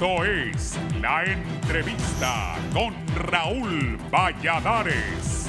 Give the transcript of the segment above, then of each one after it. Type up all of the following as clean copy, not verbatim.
Esto es La Entrevista con Raúl Valladares.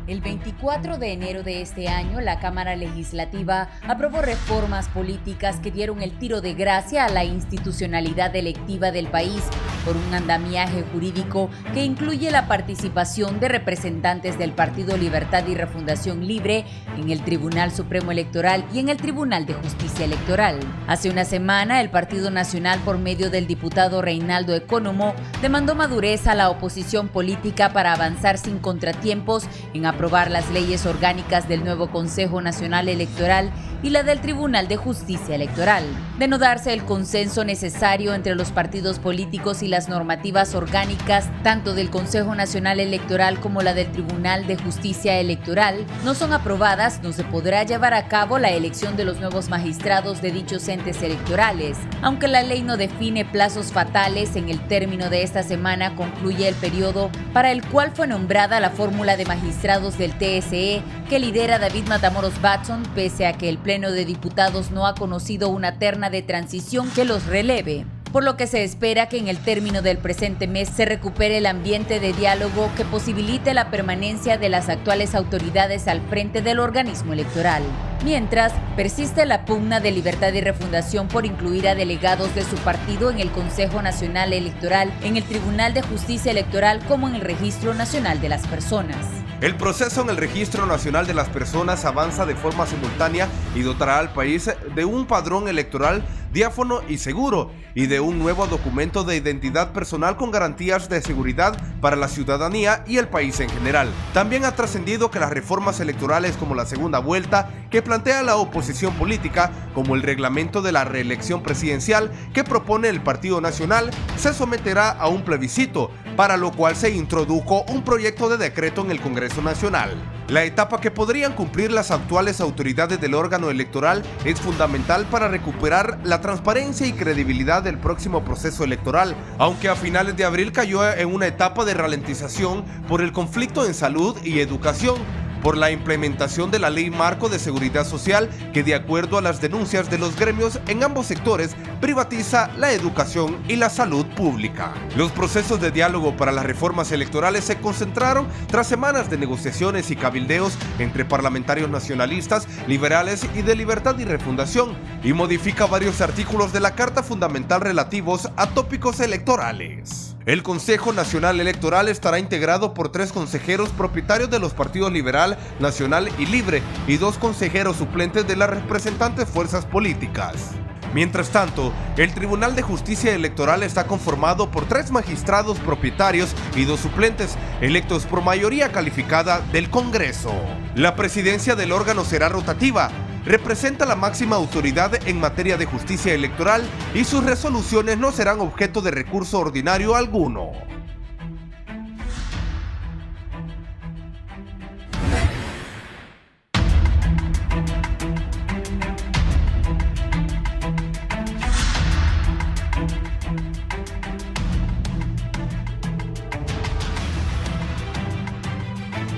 El 24 de enero de este año, la Cámara Legislativa aprobó reformas políticas que dieron el tiro de gracia a la institucionalidad electiva del país por un andamiaje jurídico que incluye la participación de representantes del Partido Libertad y Refundación Libre en el Tribunal Supremo Electoral y en el Tribunal de Justicia Electoral. Hace una semana, el Partido Nacional, por medio del diputado Reinaldo Economo, demandó madurez a la oposición política para avanzar sin contratiempos en aprobar las leyes orgánicas del nuevo Consejo Nacional Electoral y la del Tribunal de Justicia Electoral. De no darse el consenso necesario entre los partidos políticos y las normativas orgánicas, tanto del Consejo Nacional Electoral como la del Tribunal de Justicia Electoral, no son aprobadas, no se podrá llevar a cabo la elección de los nuevos magistrados de dichos entes electorales. Aunque la ley no define plazos fatales, en el término de esta semana concluye el periodo para el cual fue nombrada la fórmula de magistrados del TSE que lidera David Matamoros Batson, pese a que el Pleno de Diputados no ha conocido una terna de transición que los releve, por lo que se espera que en el término del presente mes se recupere el ambiente de diálogo que posibilite la permanencia de las actuales autoridades al frente del organismo electoral. Mientras, persiste la pugna de Libertad y Refundación por incluir a delegados de su partido en el Consejo Nacional Electoral, en el Tribunal de Justicia Electoral como en el Registro Nacional de las Personas. El proceso en el Registro Nacional de las Personas avanza de forma simultánea y dotará al país de un padrón electoral diáfano y seguro y de un nuevo documento de identidad personal con garantías de seguridad para la ciudadanía y el país en general. También ha trascendido que las reformas electorales como la segunda vuelta que plantea la oposición política, como el reglamento de la reelección presidencial que propone el Partido Nacional, se someterá a un plebiscito, para lo cual se introdujo un proyecto de decreto en el Congreso Nacional. La etapa que podrían cumplir las actuales autoridades del órgano electoral es fundamental para recuperar la transparencia y credibilidad del próximo proceso electoral, aunque a finales de abril cayó en una etapa de ralentización por el conflicto en salud y educación, por la implementación de la Ley Marco de Seguridad Social que, de acuerdo a las denuncias de los gremios en ambos sectores, privatiza la educación y la salud pública. Los procesos de diálogo para las reformas electorales se concentraron tras semanas de negociaciones y cabildeos entre parlamentarios nacionalistas, liberales y de Libertad y Refundación, y modifica varios artículos de la Carta Fundamental relativos a tópicos electorales. El Consejo Nacional Electoral estará integrado por 3 consejeros propietarios de los partidos Liberal, Nacional y Libre y 2 consejeros suplentes de las representantes fuerzas políticas. Mientras tanto, el Tribunal de Justicia Electoral está conformado por 3 magistrados propietarios y 2 suplentes, electos por mayoría calificada del Congreso. La presidencia del órgano será rotativa, representa la máxima autoridad en materia de justicia electoral y sus resoluciones no serán objeto de recurso ordinario alguno.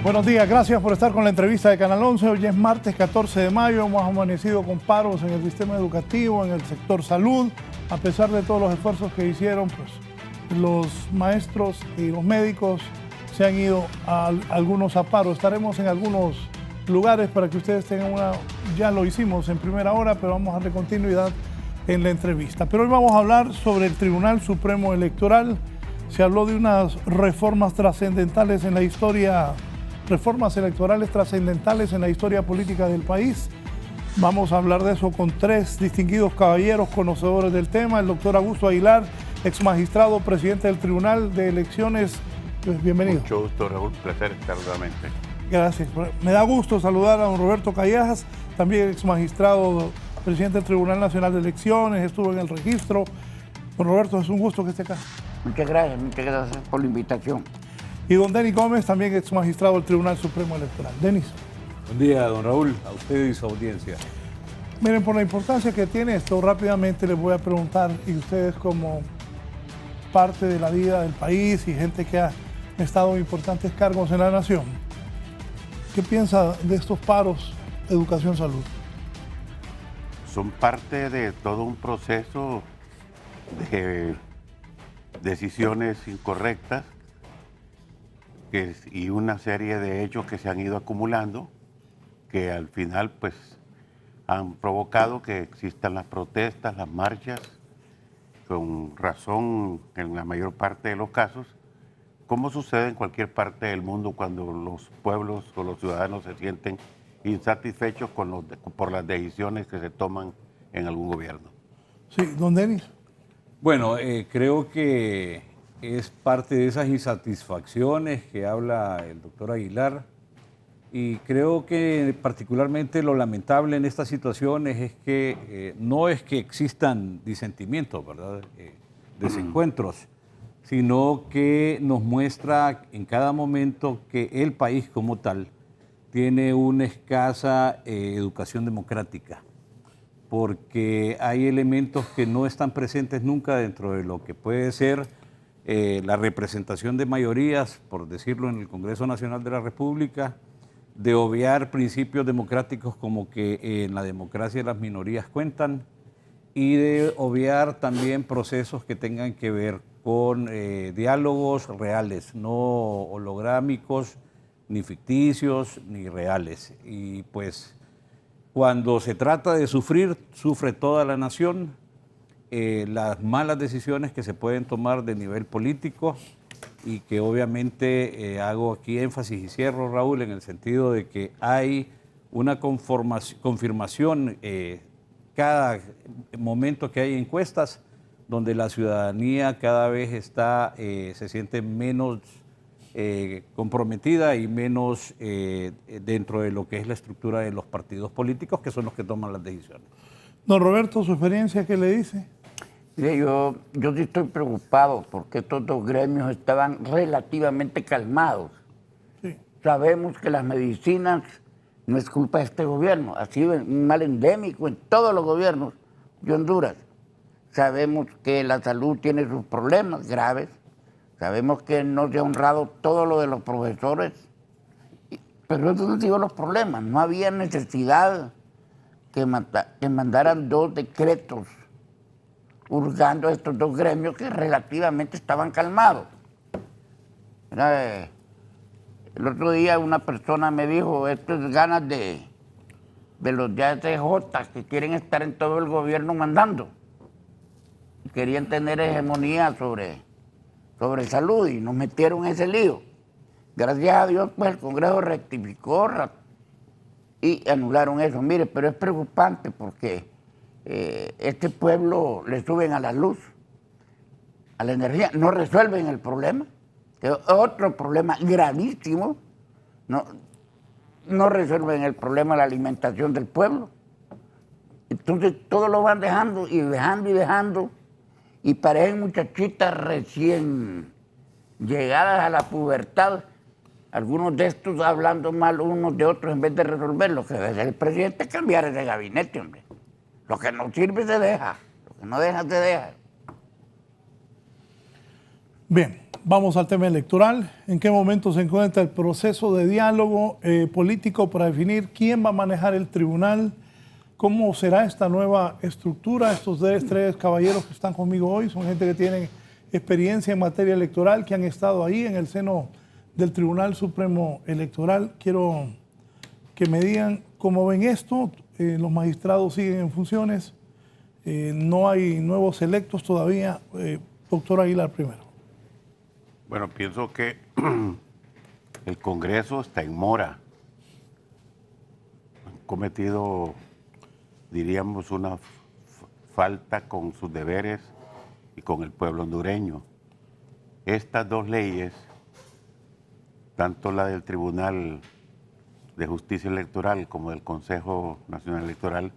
Buenos días, gracias por estar con la entrevista de Canal 11. Hoy es martes 14 de mayo, hemos amanecido con paros en el sistema educativo, en el sector salud. A pesar de todos los esfuerzos que hicieron, pues los maestros y los médicos se han ido a algunos a paro. Estaremos en algunos lugares para que ustedes tengan ya lo hicimos en primera hora, pero vamos a darle continuidad en la entrevista. Pero hoy vamos a hablar sobre el Tribunal Supremo Electoral. Se habló de unas reformas trascendentales en la historia, reformas electorales trascendentales en la historia política del país. Vamos a hablar de eso con 3 distinguidos caballeros conocedores del tema. El doctor Augusto Aguilar, ex magistrado, presidente del Tribunal de Elecciones. Pues, bienvenido. Mucho gusto, Raúl. Placer estar nuevamente. Gracias. Me da gusto saludar a don Roberto Callejas, también ex magistrado, presidente del Tribunal Nacional de Elecciones, estuvo en el registro. Don Roberto, es un gusto que esté acá. Muchas gracias por la invitación. Y don Denis Gómez, también ex magistrado del Tribunal Supremo Electoral. Denis. Buen día, don Raúl, a usted y su audiencia. Miren, por la importancia que tiene esto, rápidamente les voy a preguntar, y ustedes como parte de la vida del país y gente que ha estado en importantes cargos en la nación, ¿qué piensa de estos paros educación-salud? son parte de todo un proceso de decisiones incorrectas y una serie de hechos que se han ido acumulando que al final pues han provocado que existan las protestas, las marchas, con razón en la mayor parte de los casos, como sucede en cualquier parte del mundo cuando los pueblos o los ciudadanos se sienten insatisfechos por las decisiones que se toman en algún gobierno. Sí, don Denis. Bueno, creo que es parte de esas insatisfacciones que habla el doctor Aguilar, y creo que particularmente lo lamentable en estas situaciones es que no es que existan disentimientos, ¿verdad? Desencuentros, sino que nos muestra en cada momento que el país como tal tiene una escasa educación democrática, porque hay elementos que no están presentes nunca dentro de lo que puede ser la representación de mayorías, por decirlo, en el Congreso Nacional de la República, de obviar principios democráticos como que en la democracia las minorías cuentan, y de obviar también procesos que tengan que ver con diálogos reales, no holográmicos, ni ficticios, ni reales. Y pues cuando se trata de sufrir, sufre toda la nación. Las malas decisiones que se pueden tomar de nivel político, y que obviamente hago aquí énfasis y cierro, Raúl, en el sentido de que hay una confirmación cada momento que hay encuestas donde la ciudadanía cada vez se siente menos comprometida y menos dentro de lo que es la estructura de los partidos políticos, que son los que toman las decisiones. Don Roberto, ¿su experiencia qué le dice? Mire, yo sí estoy preocupado porque estos dos gremios estaban relativamente calmados. Sí. Sabemos que las medicinas no es culpa de este gobierno, ha sido un mal endémico en todos los gobiernos de Honduras. Sabemos que la salud tiene sus problemas graves, sabemos que no se ha honrado todo lo de los profesores, pero esos no han sido los problemas. No había necesidad que mandaran dos decretos hurgando a estos dos gremios que relativamente estaban calmados. El otro día una persona me dijo, esto es ganas de los de ACJ que quieren estar en todo el gobierno mandando. Querían tener hegemonía sobre salud y nos metieron en ese lío. Gracias a Dios, pues el Congreso rectificó y anularon eso. Mire, pero es preocupante porque este pueblo le suben a la luz, a la energía, no resuelven el problema. Es otro problema gravísimo, no resuelven el problema de la alimentación del pueblo. Entonces todo lo van dejando y dejando y dejando, y parecen muchachitas recién llegadas a la pubertad, algunos de estos hablando mal unos de otros en vez de resolver. Lo que debe hacer el presidente es cambiar ese gabinete, hombre. Lo que no sirve se deja, lo que no deja se deja. Bien, vamos al tema electoral. ¿En qué momento se encuentra el proceso de diálogo político para definir quién va a manejar el tribunal? ¿Cómo será esta nueva estructura? Estos tres caballeros que están conmigo hoy son gente que tienen experiencia en materia electoral, que han estado ahí en el seno del Tribunal Supremo Electoral. Quiero que me digan cómo ven esto. Los magistrados siguen en funciones. No hay nuevos electos todavía. Doctor Aguilar primero. Bueno, pienso que el Congreso está en mora. Han cometido, diríamos, una falta con sus deberes y con el pueblo hondureño. Estas dos leyes, tanto la del Tribunal de Justicia Electoral como del Consejo Nacional Electoral,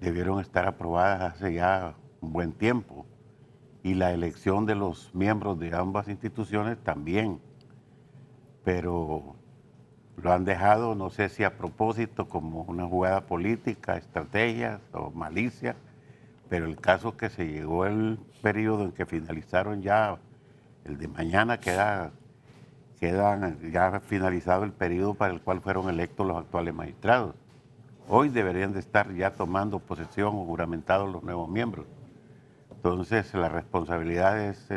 debieron estar aprobadas hace ya un buen tiempo. Y la elección de los miembros de ambas instituciones también. Pero lo han dejado, no sé si a propósito, como una jugada política, estrategia o malicia, pero el caso es que se llegó el periodo en que finalizaron ya, el de mañana queda ya finalizado el periodo para el cual fueron electos los actuales magistrados. Hoy deberían de estar ya tomando posesión o juramentados los nuevos miembros. Entonces, la responsabilidad es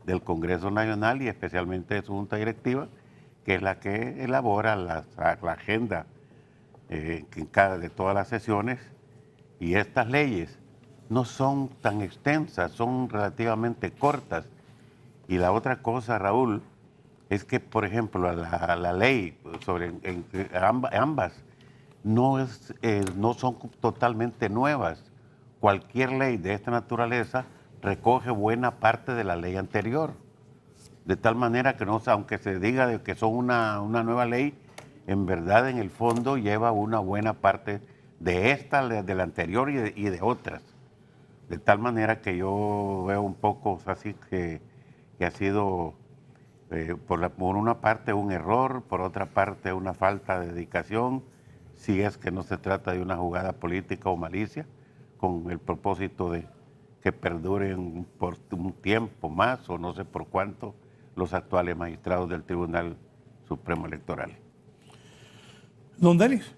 del Congreso Nacional y especialmente de su Junta Directiva, que es la que elabora la agenda de todas las sesiones. Y estas leyes no son tan extensas, son relativamente cortas. Y la otra cosa, Raúl, es que, por ejemplo, la ley sobre ambas no son totalmente nuevas. Cualquier ley de esta naturaleza recoge buena parte de la ley anterior. De tal manera que, aunque se diga de que son una nueva ley, en verdad, en el fondo, lleva una buena parte de esta, de la anterior y de otras. De tal manera que yo veo un poco así que ha sido, por una parte, un error, por otra parte, una falta de dedicación, si es que no se trata de una jugada política o malicia, con el propósito de que perduren por un tiempo más o no sé por cuánto los actuales magistrados del Tribunal Supremo Electoral. Don Denis.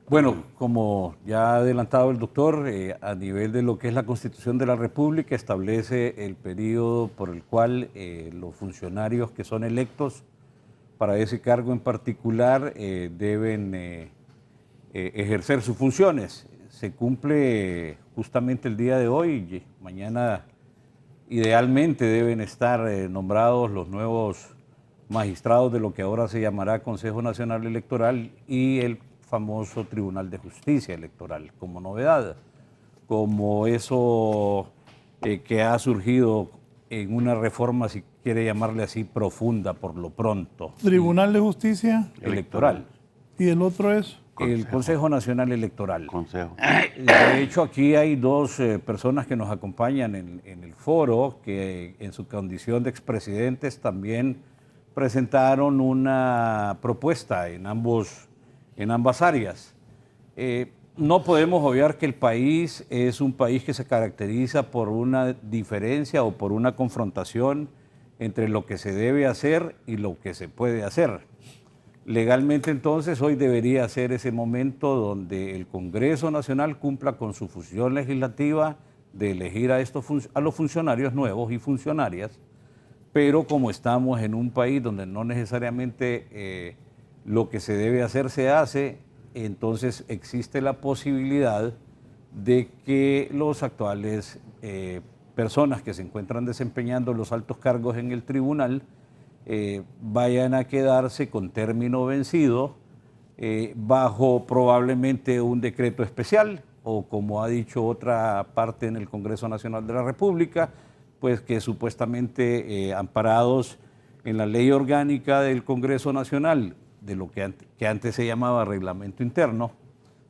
Bueno, como ya ha adelantado el doctor, a nivel de lo que es la Constitución de la República, establece el periodo por el cual los funcionarios que son electos para ese cargo en particular deben ejercer sus funciones. Se cumple justamente el día de hoy, mañana idealmente deben estar nombrados los nuevos magistrados de lo que ahora se llamará Consejo Nacional Electoral y el famoso Tribunal de Justicia Electoral, como novedad, como eso que ha surgido en una reforma, si quiere llamarle así, profunda por lo pronto. Tribunal de Justicia Electoral. ¿Y el otro es? El Consejo Nacional Electoral. Consejo. De hecho, aquí hay dos personas que nos acompañan en el foro que en su condición de expresidentes también presentaron una propuesta en ambas áreas. No podemos obviar que el país es un país que se caracteriza por una diferencia o por una confrontación entre lo que se debe hacer y lo que se puede hacer. Legalmente, entonces, hoy debería ser ese momento donde el Congreso Nacional cumpla con su función legislativa de elegir a los funcionarios nuevos y funcionarias, pero como estamos en un país donde no necesariamente lo que se debe hacer se hace, entonces existe la posibilidad de que los actuales personas que se encuentran desempeñando los altos cargos en el tribunal vayan a quedarse con término vencido bajo probablemente un decreto especial o, como ha dicho otra parte en el Congreso Nacional de la República, pues que supuestamente amparados en la ley orgánica del Congreso Nacional, de lo que antes se llamaba reglamento interno,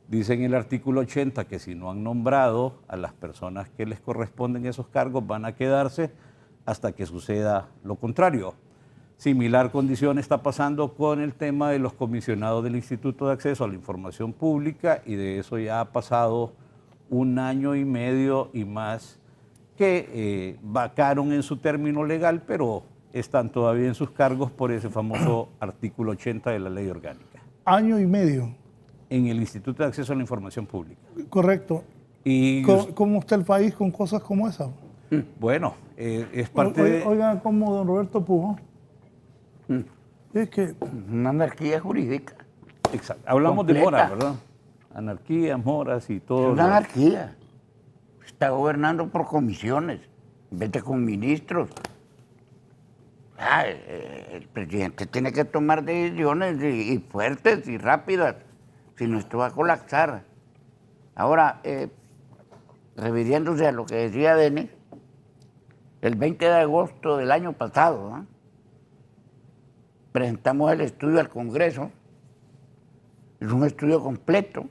dice en el artículo 80 que si no han nombrado a las personas que les corresponden esos cargos van a quedarse hasta que suceda lo contrario. Similar condición está pasando con el tema de los comisionados del Instituto de Acceso a la Información Pública, y de eso ya ha pasado 1 año y medio y más que vacaron en su término legal, pero están todavía en sus cargos por ese famoso artículo 80 de la ley orgánica. 1 año y medio. En el Instituto de Acceso a la Información Pública. Correcto. Y ¿Cómo está el país con cosas como esa? bueno, es parte de... Oigan, como don Roberto Pujol. Es que... Una anarquía jurídica. Exacto. Hablamos Completa. de moras, ¿verdad? Anarquía, moras y todo. Es una anarquía. Está gobernando por comisiones, en vez de con ministros. El presidente tiene que tomar decisiones y fuertes y rápidas, si no esto va a colapsar. Ahora, refiriéndose a lo que decía Denis, el 20 de agosto del año pasado, presentamos el estudio al Congreso. Es un estudio completo.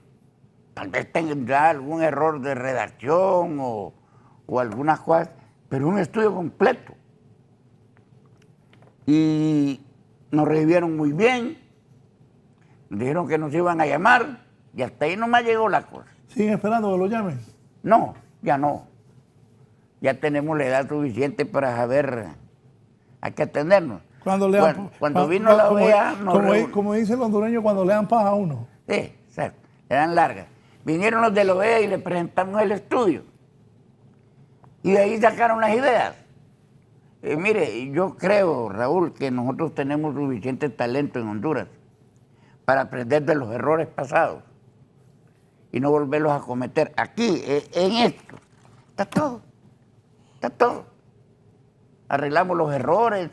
Tal vez tendrá algún error de redacción o algunas cosas, pero un estudio completo. Y nos recibieron muy bien, dijeron que nos iban a llamar, y hasta ahí nomás llegó la cosa. ¿Siguen esperando que lo llamen? No, ya no. Ya tenemos la edad suficiente para saber a qué atendernos. Cuando vino la OEA... como dice el hondureño, cuando le dan paja a uno. Sí, exacto. eran largas. Vinieron los de la OEA y le presentamos el estudio. Y de ahí sacaron las ideas. Mire, yo creo, Raúl, que nosotros tenemos suficiente talento en Honduras para aprender de los errores pasados y no volverlos a cometer. Aquí, en esto, está todo. Está todo. Arreglamos los errores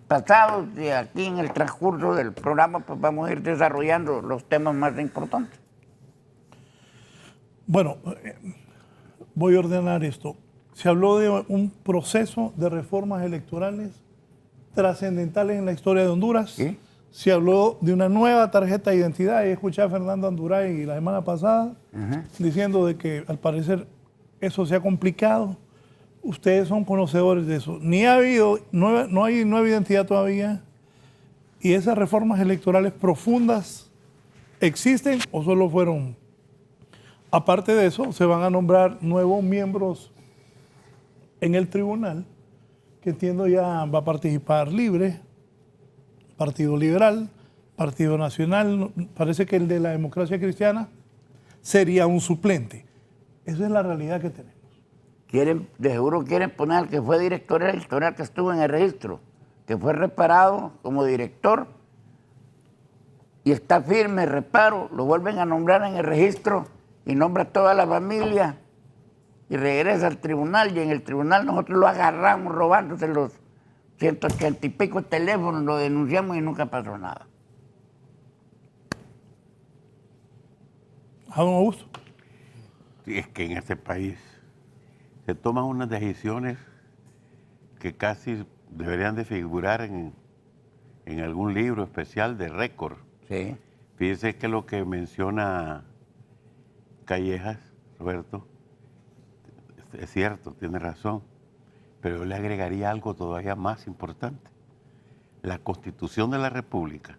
pasados y aquí en el transcurso del programa pues vamos a ir desarrollando los temas más importantes. Bueno, voy a ordenar esto. Se habló de un proceso de reformas electorales trascendentales en la historia de Honduras. ¿Sí? Se habló de una nueva tarjeta de identidad. Y escuché a Fernando Anduray la semana pasada diciendo de que al parecer eso se ha complicado. Ustedes son conocedores de eso. Ni ha habido, no hay nueva identidad todavía. ¿Y esas reformas electorales profundas existen o solo fueron? Aparte de eso, se van a nombrar nuevos miembros en el tribunal, que entiendo ya va a participar Libre, Partido Liberal, Partido Nacional. Parece que el de la Democracia Cristiana sería un suplente. Esa es la realidad que tenemos. De seguro quieren poner al que fue director electoral, que estuvo en el registro, que fue reparado como director y está firme, reparo, lo vuelven a nombrar en el registro y nombra a toda la familia y regresa al tribunal, y en el tribunal nosotros lo agarramos robándose los 180 y pico teléfonos, lo denunciamos y nunca pasó nada. ¿A don Augusto? Sí, es que en este país se toman unas decisiones que casi deberían de figurar en algún libro especial de récord. Sí. Fíjese que lo que menciona Callejas, Roberto, es cierto, tiene razón, pero yo le agregaría algo todavía más importante. La Constitución de la República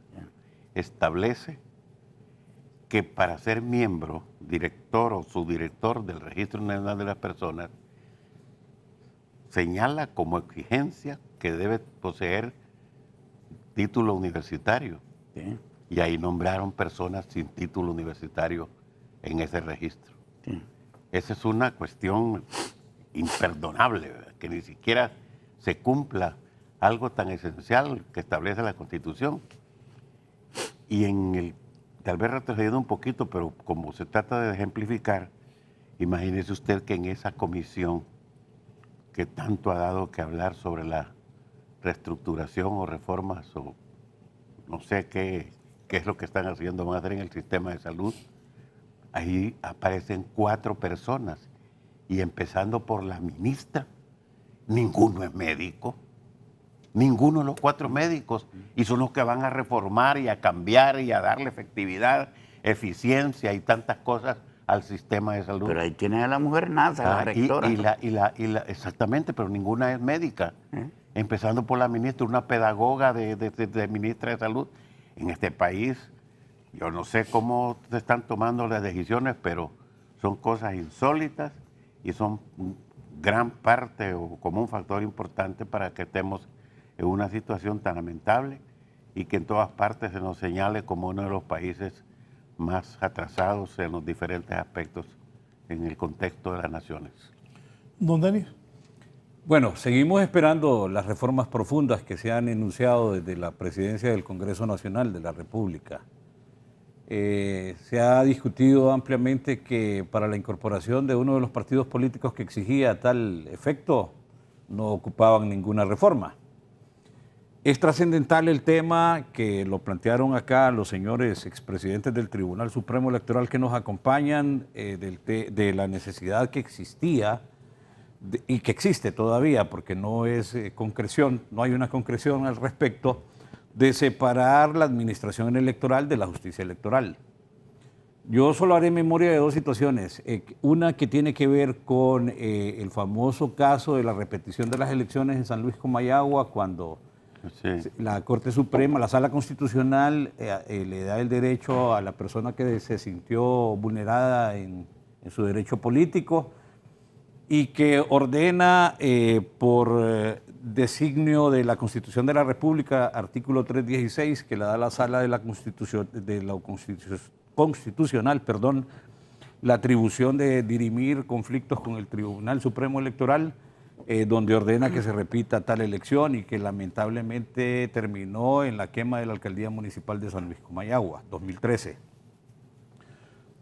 establece que para ser miembro, director o subdirector del Registro Nacional de las Personas, señala como exigencia que debe poseer título universitario. Sí. Y ahí nombraron personas sin título universitario en ese registro. Sí. Esa es una cuestión imperdonable, ¿verdad? Que ni siquiera se cumpla algo tan esencial que establece la Constitución. Y tal vez retrocediendo un poquito, pero como se trata de ejemplificar, imagínese usted que en esa comisión que tanto ha dado que hablar sobre la reestructuración o reformas o no sé qué es lo que están haciendo, van a hacer en el sistema de salud, ahí aparecen 4 personas y empezando por la ministra, ninguno es médico, ninguno de los 4 médicos, y son los que van a reformar y a cambiar y a darle efectividad, eficiencia y tantas cosas al sistema de salud. Pero ahí tienen a la mujer NASA, la rectora. Exactamente, pero ninguna es médica. Empezando por la ministra, una pedagoga de ministra de salud. En este país, yo no sé cómo se están tomando las decisiones, pero son cosas insólitas y son gran parte o como un factor importante para que estemos en una situación tan lamentable y que en todas partes se nos señale como uno de los países más atrasados en los diferentes aspectos en el contexto de las naciones. Don Denis. Bueno, seguimos esperando las reformas profundas que se han enunciado desde la presidencia del Congreso Nacional de la República. Se ha discutido ampliamente que para la incorporación de uno de los partidos políticos que exigía tal efecto no ocupaban ninguna reforma. Es trascendental el tema que lo plantearon acá los señores expresidentes del Tribunal Supremo Electoral que nos acompañan de la necesidad que existía y que existe todavía, porque no es concreción, no hay una concreción al respecto, de separar la administración electoral de la justicia electoral. Yo solo haré memoria de 2 situaciones. Una que tiene que ver con el famoso caso de la repetición de las elecciones en San Luis Comayagua, cuando la Corte Suprema, la Sala Constitucional, le da el derecho a la persona que se sintió vulnerada en su derecho político y que ordena por designio de la Constitución de la República, artículo 316, que le da la Sala de la Constitución, constitucional, la atribución de dirimir conflictos con el Tribunal Supremo Electoral, donde ordena que se repita tal elección y que lamentablemente terminó en la quema de la Alcaldía Municipal de San Luis Comayagua, 2013.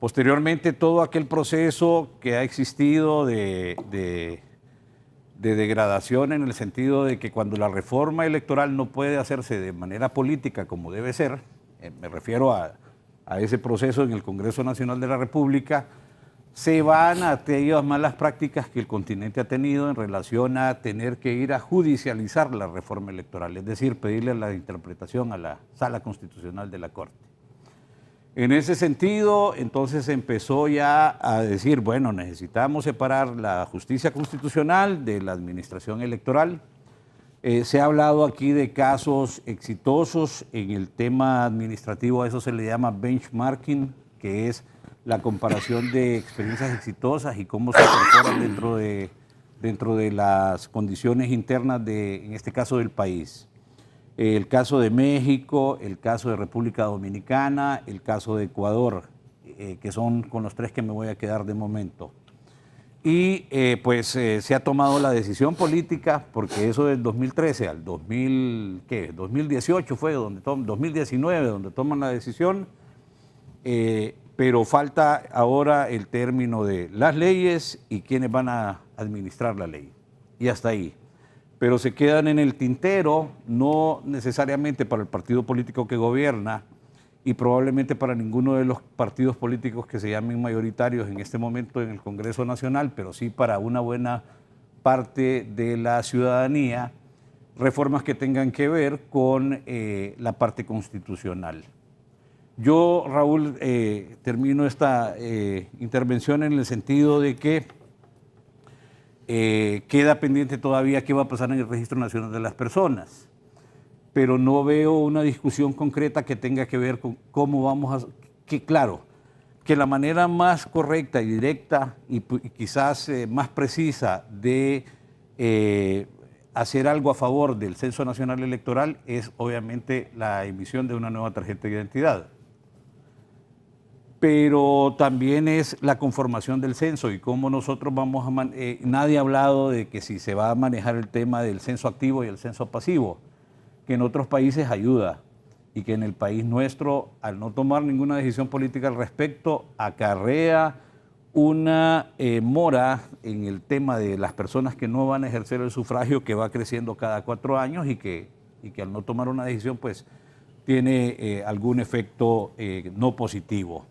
Posteriormente, todo aquel proceso que ha existido de degradación, en el sentido de que cuando la reforma electoral no puede hacerse de manera política como debe ser, me refiero a ese proceso en el Congreso Nacional de la República, se van a aquellas malas prácticas que el continente ha tenido en relación a tener que ir a judicializar la reforma electoral, es decir, pedirle la interpretación a la Sala Constitucional de la Corte. En ese sentido, entonces empezó ya a decir, bueno, necesitamos separar la justicia constitucional de la administración electoral. Se ha hablado aquí de casos exitosos en el tema administrativo, a eso se le llama benchmarking, que es la comparación de experiencias exitosas y cómo se incorporan dentro de las condiciones internas en este caso del país. El caso de México, el caso de República Dominicana, el caso de Ecuador, que son con los tres que me voy a quedar de momento. Y se ha tomado la decisión política, porque eso del 2013 al 2018 fue, 2019, donde toman la decisión, pero falta ahora el término de las leyes y quiénes van a administrar la ley. Y hasta ahí. Pero se quedan en el tintero, no necesariamente para el partido político que gobierna y probablemente para ninguno de los partidos políticos que se llamen mayoritarios en este momento en el Congreso Nacional, pero sí para una buena parte de la ciudadanía, reformas que tengan que ver con la parte constitucional. Yo, Raúl, termino esta intervención en el sentido de que queda pendiente todavía qué va a pasar en el Registro Nacional de las Personas, pero no veo una discusión concreta que tenga que ver con cómo vamos a... Claro, que la manera más correcta y directa y quizás más precisa de hacer algo a favor del Censo Nacional Electoral es obviamente la emisión de una nueva tarjeta de identidad. Pero también es la conformación del censo y cómo nosotros vamos a... nadie ha hablado de que si se va a manejar el tema del censo activo y el censo pasivo, que en otros países ayuda y que en el país nuestro, al no tomar ninguna decisión política al respecto, acarrea una mora en el tema de las personas que no van a ejercer el sufragio, que va creciendo cada 4 años y que al no tomar una decisión pues tiene algún efecto no positivo.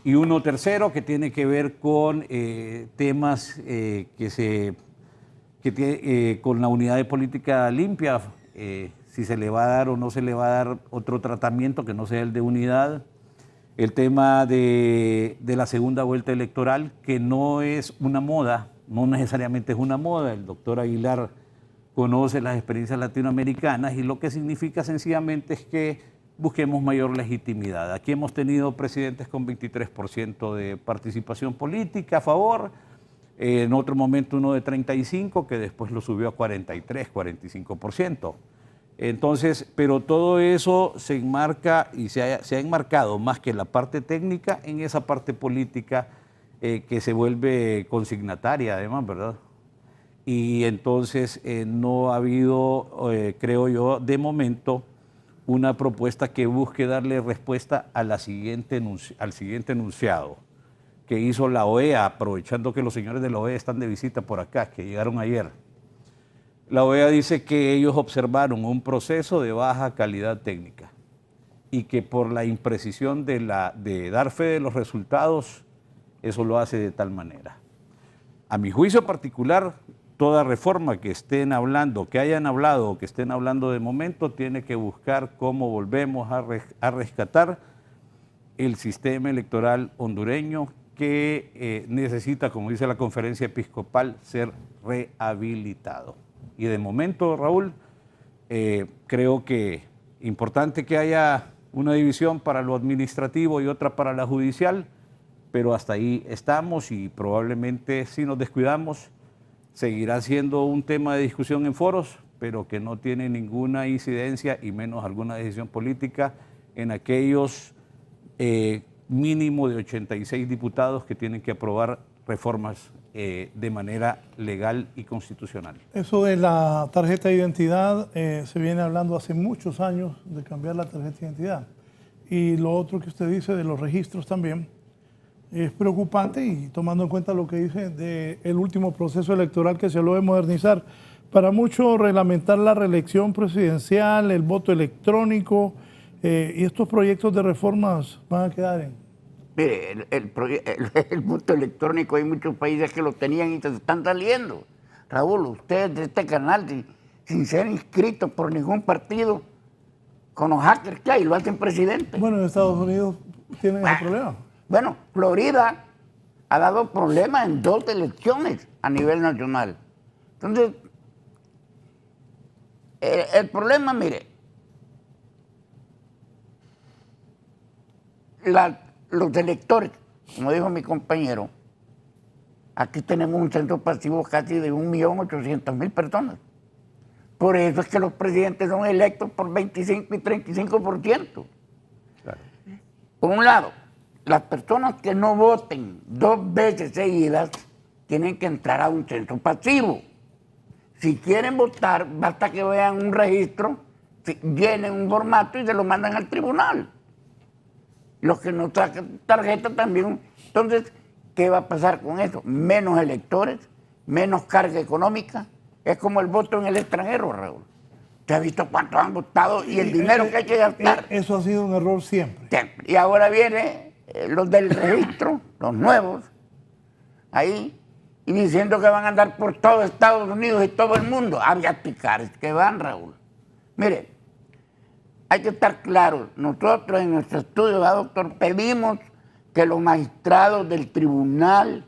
Y uno tercero que tiene que ver con temas con la unidad de política limpia, si se le va a dar o no se le va a dar otro tratamiento que no sea el de unidad. El tema de la segunda vuelta electoral, que no es una moda, no necesariamente es una moda. El doctor Aguilar conoce las experiencias latinoamericanas y lo que significa sencillamente es que busquemos mayor legitimidad. Aquí hemos tenido presidentes con 23% de participación política a favor, en otro momento uno de 35%, que después lo subió a 43, 45%. Entonces, pero todo eso se enmarca y se ha enmarcado más que la parte técnica en esa parte política que se vuelve consignataria además, ¿verdad? Y entonces no ha habido, creo yo, de momento, una propuesta que busque darle respuesta a al siguiente enunciado que hizo la OEA, aprovechando que los señores de la OEA están de visita por acá, que llegaron ayer. La OEA dice que ellos observaron un proceso de baja calidad técnica y que por la imprecisión de dar fe de los resultados, eso lo hace de tal manera. A mi juicio particular, toda reforma que estén hablando, que hayan hablado o que estén hablando de momento, tiene que buscar cómo volvemos a rescatar el sistema electoral hondureño que necesita, como dice la conferencia episcopal, ser rehabilitado. Y de momento, Raúl, creo que importante que haya una división para lo administrativo y otra para la judicial, pero hasta ahí estamos y probablemente si nos descuidamos seguirá siendo un tema de discusión en foros, pero que no tiene ninguna incidencia y menos alguna decisión política en aquellos mínimo de 86 diputados que tienen que aprobar reformas de manera legal y constitucional. Eso de la tarjeta de identidad se viene hablando hace muchos años de cambiar la tarjeta de identidad. Y lo otro que usted dice de los registros también es preocupante, y tomando en cuenta lo que dice del último proceso electoral que se habló de modernizar. Para muchos, reglamentar la reelección presidencial, el voto electrónico y estos proyectos de reformas van a quedar en... Mire, el voto electrónico, hay muchos países que lo tenían y se están saliendo. Raúl, ustedes de este canal, sin ser inscritos por ningún partido, con los hackers que hay, lo hacen presidente. Bueno, en Estados Unidos tienen ese problema. Bueno, Florida ha dado problemas en 2 elecciones a nivel nacional. Entonces, el problema, mire, los electores, como dijo mi compañero, aquí tenemos un censo pasivo casi de 1.800.000 personas. Por eso es que los presidentes son electos por 25 y 35%. Claro. Por un lado, las personas que no voten 2 veces seguidas tienen que entrar a un censo pasivo. Si quieren votar, basta que vean un registro, llenen un formato y se lo mandan al tribunal. Los que no sacan tarjeta también. Entonces, ¿qué va a pasar con eso? Menos electores, menos carga económica. Es como el voto en el extranjero, Raúl. ¿Usted ha visto cuántos han votado y el dinero que hay que gastar? Eso ha sido un error siempre. Siempre. Y ahora viene los del registro, los nuevos, ahí, y diciendo que van a andar por todo Estados Unidos y todo el mundo. Había picares que van, Raúl. Mire, hay que estar claros. Nosotros en nuestro estudio, doctor, pedimos que los magistrados del Tribunal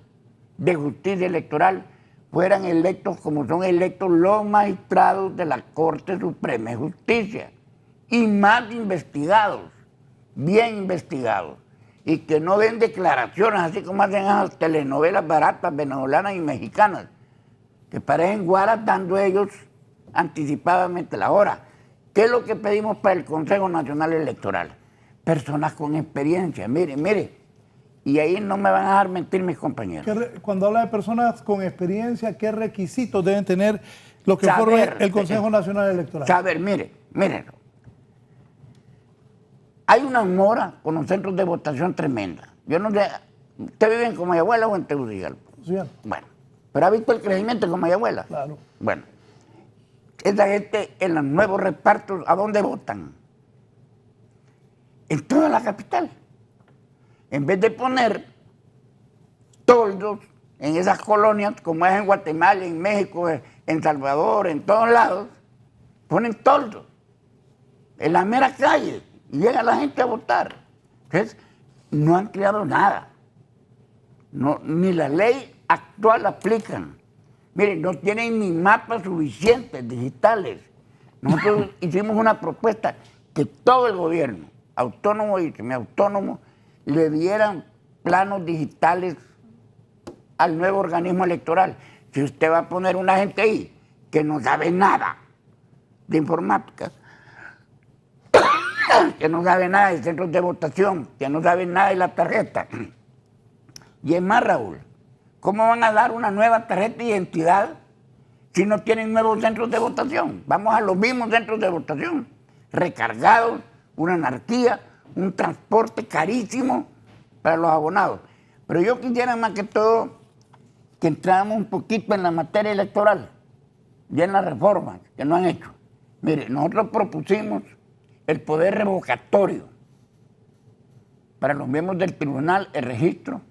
de Justicia Electoral fueran electos como son electos los magistrados de la Corte Suprema de Justicia, y más investigados, bien investigados, y que no den declaraciones así como hacen esas telenovelas baratas venezolanas y mexicanas, que parecen guaras dando ellos anticipadamente la hora. ¿Qué es lo que pedimos para el Consejo Nacional Electoral? Personas con experiencia. Mire, y ahí no me van a dejar mentir mis compañeros. Cuando habla de personas con experiencia, ¿qué requisitos deben tener los que formen el Consejo Nacional Electoral? Saber, mire. Hay una mora con los centros de votación tremenda. Yo no sé, ¿usted vive en Comayagüela o en Tegucigalpa? Sí. Bueno, pero ¿ha visto el crecimiento de Comayagüela? Claro. Bueno, esa gente en los nuevos repartos, ¿a dónde votan? En toda la capital. En vez de poner toldos en esas colonias, como es en Guatemala, en México, en Salvador, en todos lados, ponen toldos en la mera calle y llega la gente a votar. Entonces, no han creado nada. No, ni la ley actual aplican. Miren, no tienen ni mapas suficientes digitales. Nosotros hicimos una propuesta que todo el gobierno, autónomo y semiautónomo, le dieran planos digitales al nuevo organismo electoral. Si usted va a poner una gente ahí que no sabe nada de informática, que no sabe nada de centros de votación, que no sabe nada de la tarjeta. Y es más, Raúl, ¿cómo van a dar una nueva tarjeta de identidad si no tienen nuevos centros de votación? Vamos a los mismos centros de votación, recargados, una anarquía, un transporte carísimo para los abonados. Pero yo quisiera más que todo que entráramos un poquito en la materia electoral y en las reformas que no han hecho. Mire, nosotros propusimos el poder revocatorio para los miembros del tribunal, el registro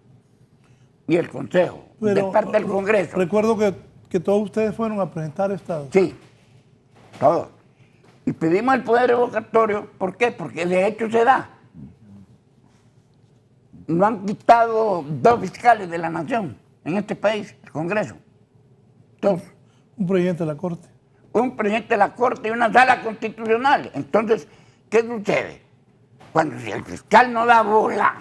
y el consejo, de parte del Congreso. Recuerdo que todos ustedes fueron a presentar estados. Sí, todos. Y pedimos el poder revocatorio, ¿por qué? Porque de hecho se da. No han quitado 2 fiscales de la nación en este país, el Congreso. 2. Un presidente de la Corte. Un presidente de la Corte y una sala constitucional. Entonces, ¿qué sucede? Cuando si el fiscal no da bola,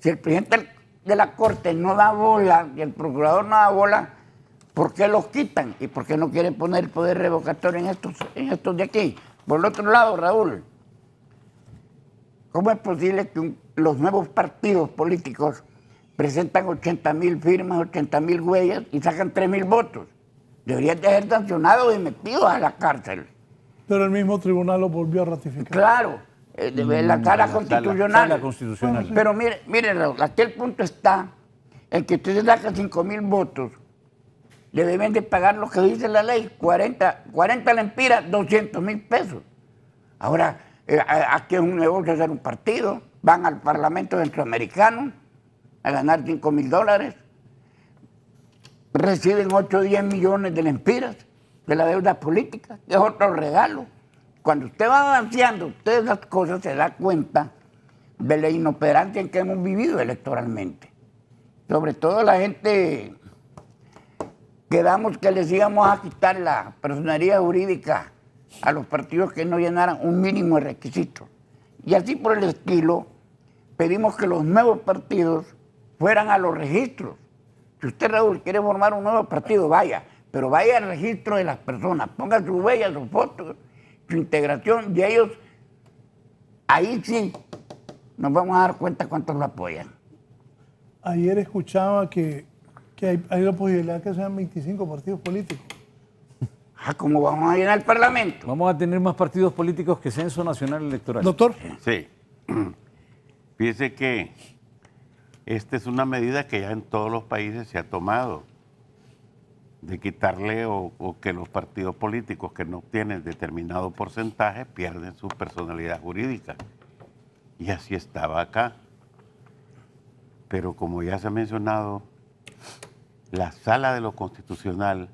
si el presidente de la Corte no da bola y el procurador no da bola, ¿por qué los quitan? ¿Y por qué no quieren poner el poder revocatorio en estos de aquí? Por el otro lado, Raúl, ¿Cómo es posible que los nuevos partidos políticos presentan 80.000 firmas, 80.000 huellas y sacan 3.000 votos? Deberían de ser sancionados y metidos a la cárcel. Pero el mismo tribunal lo volvió a ratificar. Claro, de la sala constitucional. Sala constitucional. Pero mire, Raúl, aquel punto está en que usted saca 5.000 votos, le deben de pagar lo que dice la ley, 40 lempiras, 200.000 pesos. Ahora, aquí es un negocio hacer un partido, van al Parlamento Centroamericano a ganar $5.000, reciben 8 o 10 millones de lempiras de la deuda política, que es otro regalo. Cuando usted va avanzando, usted esas cosas se da cuenta de la inoperancia en que hemos vivido electoralmente. Sobre todo la gente, quedamos que les íbamos a quitar la personería jurídica a los partidos que no llenaran un mínimo de requisitos. Y así por el estilo, pedimos que los nuevos partidos fueran a los registros. Si usted, Raúl, quiere formar un nuevo partido, vaya, pero vaya al registro de las personas, ponga su huella, su foto, su integración, y ellos, ahí sí, nos vamos a dar cuenta cuántos lo apoyan. Ayer escuchaba que hay la posibilidad de que sean 25 partidos políticos. ¿Cómo vamos a llenar el Parlamento? Vamos a tener más partidos políticos que Censo Nacional Electoral. Doctor. Sí. Fíjese que esta es una medida que ya en todos los países se ha tomado, de quitarle o que los partidos políticos que no obtienen determinado porcentaje pierden su personalidad jurídica. Y así estaba acá. Pero como ya se ha mencionado, la Sala de lo Constitucional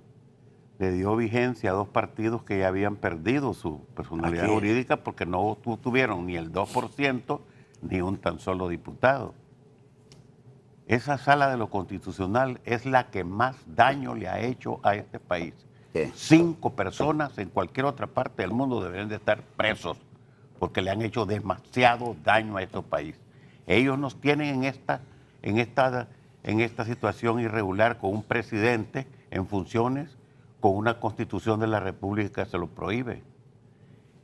le dio vigencia a 2 partidos que ya habían perdido su personalidad jurídica porque no tuvieron ni el 2% ni un tan solo diputado. Esa Sala de lo Constitucional es la que más daño le ha hecho a este país. Sí. 5 personas en cualquier otra parte del mundo deberían de estar presos porque le han hecho demasiado daño a este país. Ellos nos tienen en esta situación irregular con un presidente en funciones, con una constitución de la República que se lo prohíbe.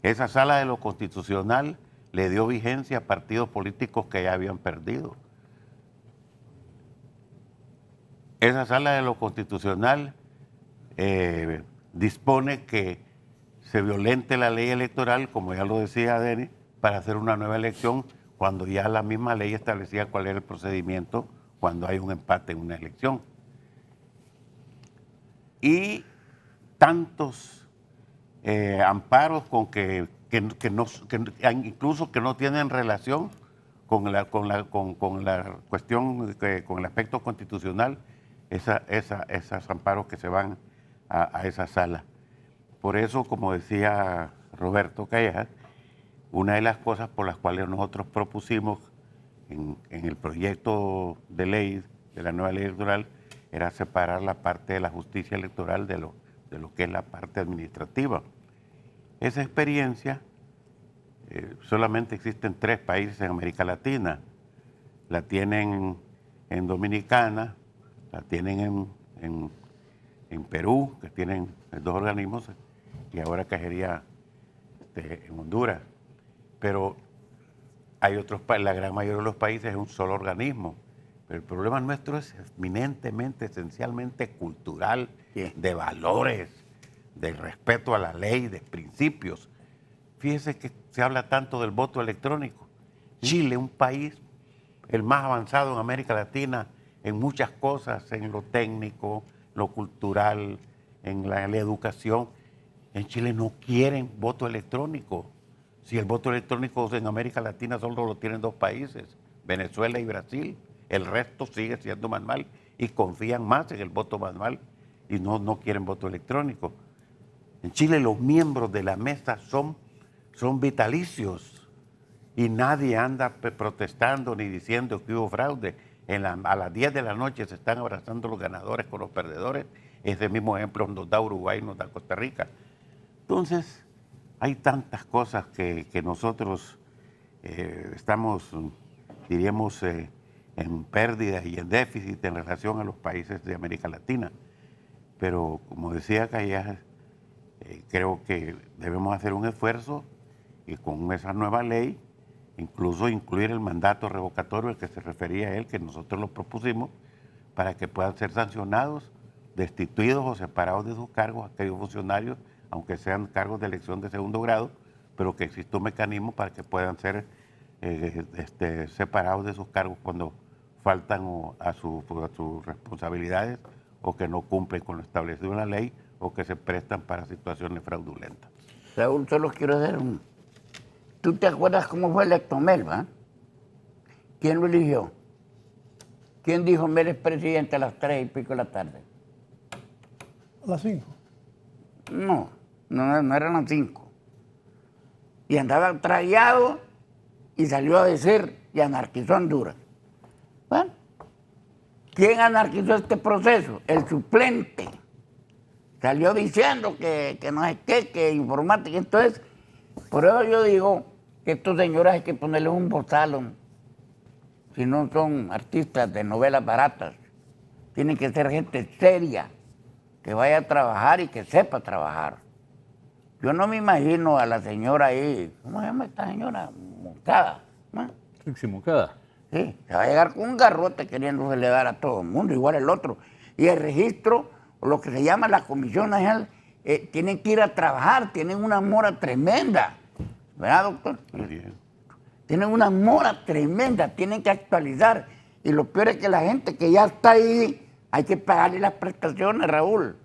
Esa Sala de lo Constitucional le dio vigencia a partidos políticos que ya habían perdido. Esa Sala de lo Constitucional dispone que se violente la ley electoral, como ya lo decía Denis, para hacer una nueva elección, cuando ya la misma ley establecía cuál era el procedimiento cuando hay un empate en una elección. Y tantos amparos con incluso que no tienen relación con la cuestión, con el aspecto constitucional, esos amparos que se van a esa sala. Por eso, como decía Roberto Callejas, una de las cosas por las cuales nosotros propusimos en el proyecto de ley, de la nueva ley electoral, era separar la parte de la justicia electoral de lo que es la parte administrativa. Esa experiencia solamente existe en 3 países en América Latina. La tienen en Dominicana, la tienen en Perú, que tienen 2 organismos, y ahora caería en Honduras. Pero hay otros países, la gran mayoría de los países es un solo organismo. Pero el problema nuestro es eminentemente, esencialmente cultural, de valores, de respeto a la ley, de principios. Fíjese que se habla tanto del voto electrónico. Chile, un país, el más avanzado en América Latina, en muchas cosas, en lo técnico, lo cultural, en la educación. En Chile no quieren voto electrónico. Si el voto electrónico en América Latina solo lo tienen 2 países, Venezuela y Brasil, el resto sigue siendo manual y confían más en el voto manual y no quieren voto electrónico. En Chile los miembros de la mesa son vitalicios y nadie anda protestando ni diciendo que hubo fraude. A las 10 de la noche se están abrazando los ganadores con los perdedores. Ese mismo ejemplo nos da Uruguay, nos da Costa Rica. Entonces, hay tantas cosas que nosotros estamos, diríamos, en pérdida y en déficit en relación a los países de América Latina. Pero, como decía Callejas, creo que debemos hacer un esfuerzo y con esa nueva ley incluso incluir el mandato revocatorio al que se refería a él, que nosotros lo propusimos, para que puedan ser sancionados, destituidos o separados de sus cargos aquellos funcionarios, aunque sean cargos de elección de segundo grado, pero que exista un mecanismo para que puedan ser separados de sus cargos cuando faltan a sus responsabilidades o que no cumplen con lo establecido en la ley o que se prestan para situaciones fraudulentas. Raúl, solo quiero hacer un... ¿Tú te acuerdas cómo fue electo Mel, va? ¿Quién lo eligió? ¿Quién dijo Mel es presidente a las 3 y pico de la tarde? A las 5. No eran las 5. Y andaba trayado y salió a decir y anarquizó Honduras. Bueno, ¿quién anarquizó este proceso? El suplente. Salió diciendo que no sé qué, que informática. Entonces, por eso yo digo que estos señores hay que ponerles un bozal, si no son artistas de novelas baratas. Tienen que ser gente seria, que vaya a trabajar y que sepa trabajar. Yo no me imagino a la señora ahí, ¿cómo se llama esta señora? Moncada, ¿no? Trixie Moncada. Sí, se va a llegar con un garrote queriéndose le dar a todo el mundo, igual el otro. Y el registro, o lo que se llama la Comisión Nacional, tienen que ir a trabajar, tienen una mora tremenda. ¿Verdad, doctor? Bien. Tienen una mora tremenda, tienen que actualizar. Y lo peor es que la gente que ya está ahí, hay que pagarle las prestaciones, Raúl.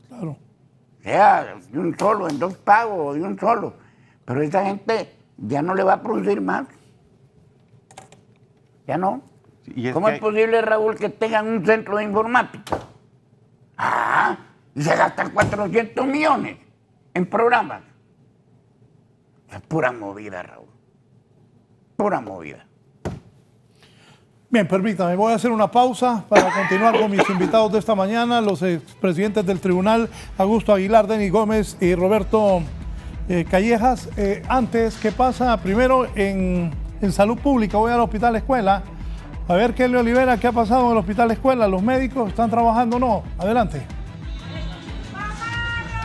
Claro. Sea de un solo, en 2 pagos o de un solo. Pero esa gente ya no le va a producir más. Ya no. Y ¿Cómo es posible, Raúl, que tengan un centro de informática? Y se gastan 400 millones en programas. Es pura movida, Raúl. Pura movida. Bien, permítame, voy a hacer una pausa para continuar con mis invitados de esta mañana, los expresidentes del tribunal, Augusto Aguilar, Denis Gómez y Roberto Callejas. Antes, ¿qué pasa? Primero, en salud pública, voy al hospital escuela. A ver, Kelly Olivera, ¿qué ha pasado en el hospital escuela? ¿Los médicos están trabajando o no? Adelante.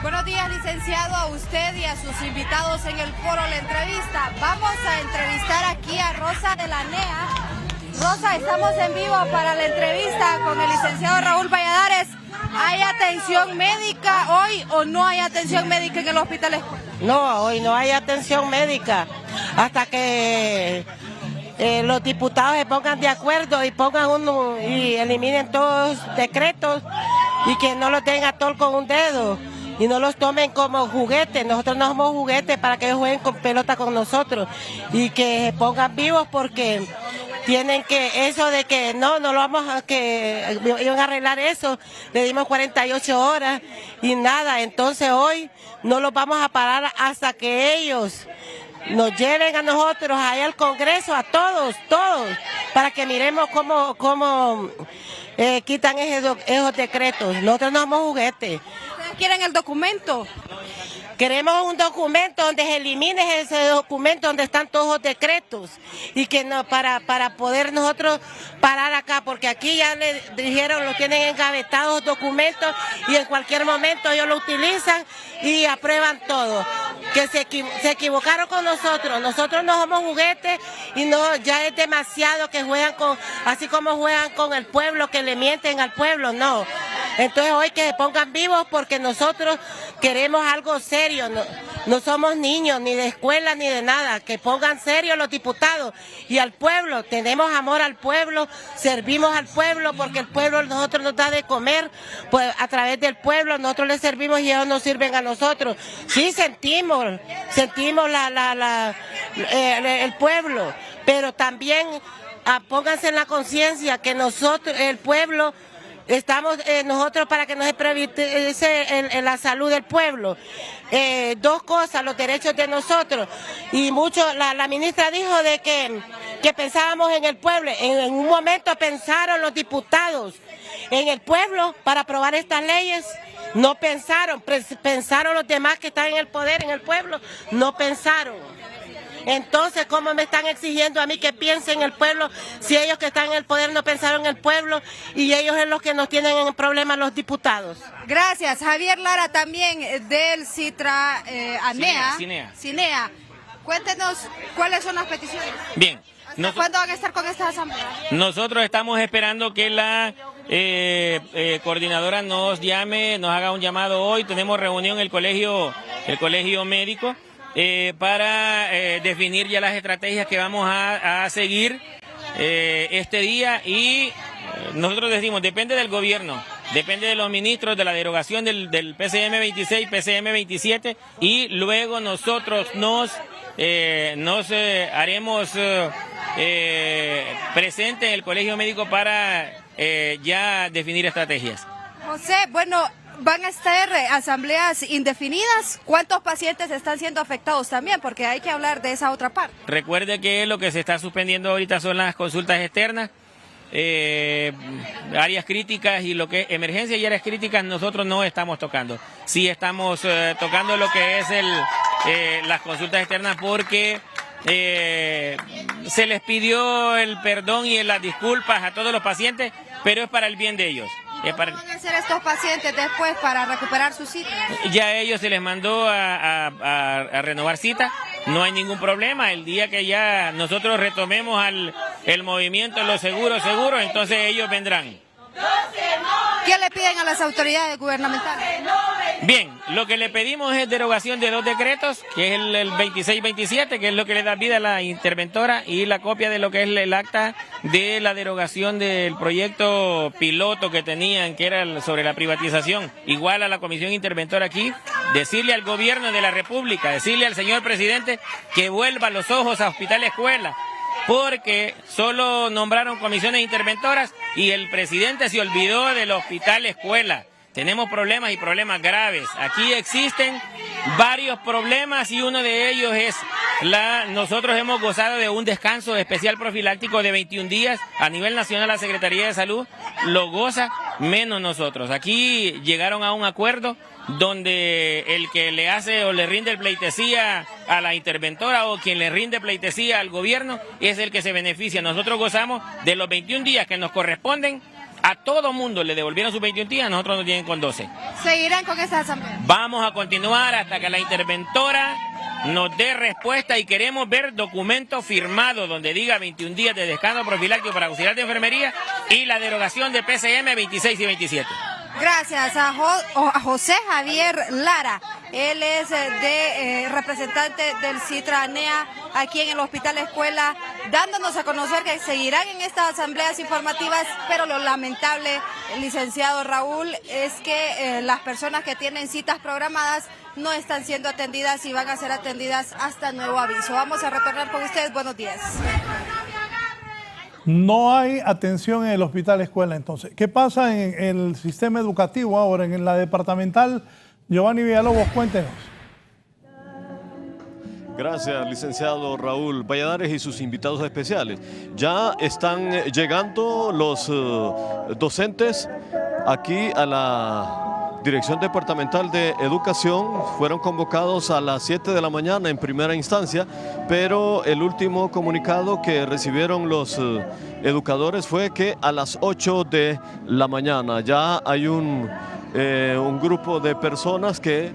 Buenos días, licenciado, a usted y a sus invitados en el foro La Entrevista. Vamos a entrevistar aquí a Rosa de la NEA. Rosa, estamos en vivo para la entrevista con el licenciado Raúl Valladares. ¿Hay atención médica hoy o no hay atención médica en el hospital escuela? No, hoy no hay atención médica hasta que los diputados se pongan de acuerdo y eliminen todos los decretos y que no los den a tol con un dedo y no los tomen como juguetes. Nosotros no somos juguetes para que ellos jueguen con pelota con nosotros y que se pongan vivos porque tienen que, eso de que no lo vamos a, que iban a arreglar eso, le dimos 48 horas y nada. Entonces hoy no los vamos a parar hasta que ellos nos lleven a nosotros allá al Congreso, a todos, para que miremos cómo quitan esos decretos. Nosotros no somos juguetes. ¿Ustedes quieren el documento? Queremos un documento donde se elimine ese documento donde están todos los decretos y que no para poder nosotros parar acá, porque aquí ya le dijeron, lo tienen engavetados los documentos y en cualquier momento ellos lo utilizan y aprueban todo. Que se equivocaron con nosotros no somos juguetes y no, ya es demasiado que juegan así como juegan con el pueblo, que le mienten al pueblo, no. Entonces hoy que se pongan vivos porque nosotros queremos algo serio, no somos niños ni de escuela ni de nada, que pongan serio los diputados y al pueblo, tenemos amor al pueblo, servimos al pueblo porque el pueblo nosotros nos da de comer, pues a través del pueblo nosotros les servimos y ellos nos sirven a nosotros. Sí sentimos el pueblo, pero también pónganse en la conciencia que nosotros, el pueblo, estamos nosotros para que nos se priorice la salud del pueblo. 2 cosas, los derechos de nosotros. Y mucho, la ministra dijo de que pensábamos en el pueblo. En un momento pensaron los diputados en el pueblo para aprobar estas leyes. No pensaron, pensaron los demás que están en el poder, en el pueblo, no pensaron. Entonces, ¿cómo me están exigiendo a mí que piense en el pueblo si ellos que están en el poder no pensaron en el pueblo y ellos es los que nos tienen en problemas los diputados? Gracias. Javier Lara también del Citra ANEA. Cinea. Cinea. Cuéntenos cuáles son las peticiones. Bien. ¿Cuándo van a estar con esta asamblea? Nosotros estamos esperando que la coordinadora nos llame, nos haga un llamado hoy. Tenemos reunión en el colegio médico para definir ya las estrategias que vamos a seguir este día, y nosotros decimos, depende del gobierno, depende de los ministros, de la derogación del PCM 26, PCM 27, y luego nosotros nos haremos presente en el colegio médico para ya definir estrategias. José, bueno, van a estar asambleas indefinidas. ¿Cuántos pacientes están siendo afectados también? Porque hay que hablar de esa otra parte. Recuerde que lo que se está suspendiendo ahorita son las consultas externas, áreas críticas, y lo que es emergencia y áreas críticas nosotros no estamos tocando. Sí estamos tocando lo que es las consultas externas, porque se les pidió el perdón y las disculpas a todos los pacientes, pero es para el bien de ellos. ¿Qué van a hacer estos pacientes después para recuperar su cita? Ya a ellos se les mandó a renovar cita, no hay ningún problema. El día que ya nosotros retomemos el movimiento, los seguros, entonces ellos vendrán. ¿Qué le piden a las autoridades gubernamentales? Bien, lo que le pedimos es derogación de 2 decretos, que es el 26-27, que es lo que le da vida a la interventora, y la copia de lo que es el acta de la derogación del proyecto piloto que tenían, que era sobre la privatización. Igual a la comisión interventora aquí, decirle al gobierno de la República, decirle al señor presidente que vuelva los ojos a Hospital Escuela, porque solo nombraron comisiones interventoras y el presidente se olvidó del Hospital Escuela. Tenemos problemas, y problemas graves. Aquí existen varios problemas, y uno de ellos es nosotros hemos gozado de un descanso especial profiláctico de 21 días. A nivel nacional la Secretaría de Salud lo goza, menos nosotros. Aquí llegaron a un acuerdo donde el que le hace o le rinde pleitesía a la interventora, o quien le rinde pleitesía al gobierno, es el que se beneficia. Nosotros gozamos de los 21 días que nos corresponden. A todo mundo le devolvieron sus 21 días, nosotros nos tienen con 12. ¿Seguirán con esta asamblea? Vamos a continuar hasta que la interventora nos dé respuesta, y queremos ver documento firmado donde diga 21 días de descanso profiláctico para auxiliar de enfermería y la derogación de PCM 26 y 27. Gracias a José Javier Lara. Él es representante del CITRA-ANEA aquí en el Hospital Escuela, dándonos a conocer que seguirán en estas asambleas informativas, pero lo lamentable, licenciado Raúl, es que las personas que tienen citas programadas no están siendo atendidas y van a ser atendidas hasta nuevo aviso. Vamos a retornar con ustedes. Buenos días. No hay atención en el Hospital Escuela, entonces. ¿Qué pasa en el sistema educativo ahora, en la departamental? Giovanni Villalobos, cuéntenos. Gracias, licenciado Raúl Valladares y sus invitados especiales. Ya están llegando los docentes aquí a la Dirección Departamental de Educación. Fueron convocados a las 7 de la mañana en primera instancia, pero el último comunicado que recibieron los educadores fue que a las 8 de la mañana ya hay un grupo de personas que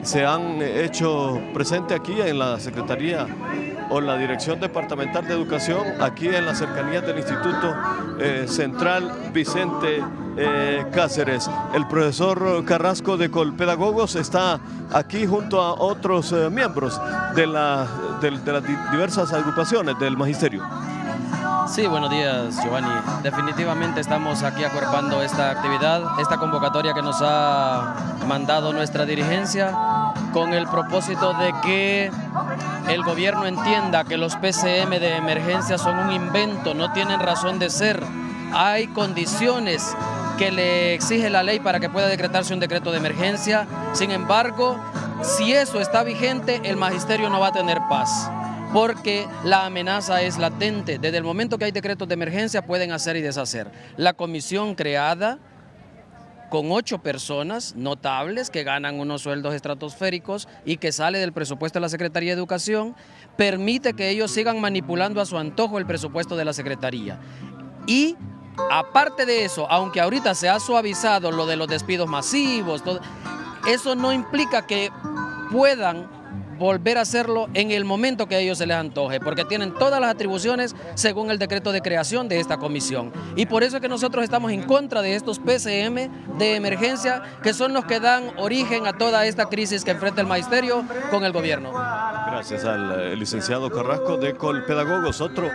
se han hecho presente aquí en la Secretaría o la Dirección Departamental de Educación, aquí en las cercanías del Instituto Central Vicente Cáceres. El profesor Carrasco de Colpedagogos está aquí junto a otros miembros de las diversas agrupaciones del magisterio. Sí, buenos días, Giovanni. Definitivamente estamos aquí acuerpando esta actividad, esta convocatoria que nos ha mandado nuestra dirigencia, con el propósito de que el gobierno entienda que los PCM de emergencia son un invento, no tienen razón de ser. Hay condiciones que le exige la ley para que pueda decretarse un decreto de emergencia. Sin embargo, si eso está vigente, el magisterio no va a tener paz, porque la amenaza es latente. Desde el momento que hay decretos de emergencia pueden hacer y deshacer. La comisión creada con 8 personas notables que ganan unos sueldos estratosféricos y que sale del presupuesto de la Secretaría de Educación, permite que ellos sigan manipulando a su antojo el presupuesto de la Secretaría. Y aparte de eso, aunque ahorita se ha suavizado lo de los despidos masivos, eso no implica que puedan volver a hacerlo en el momento que a ellos se les antoje, porque tienen todas las atribuciones según el decreto de creación de esta comisión. Y por eso es que nosotros estamos en contra de estos PCM de emergencia, que son los que dan origen a toda esta crisis que enfrenta el magisterio con el gobierno. Gracias al licenciado Carrasco de Colpedagogos. Otro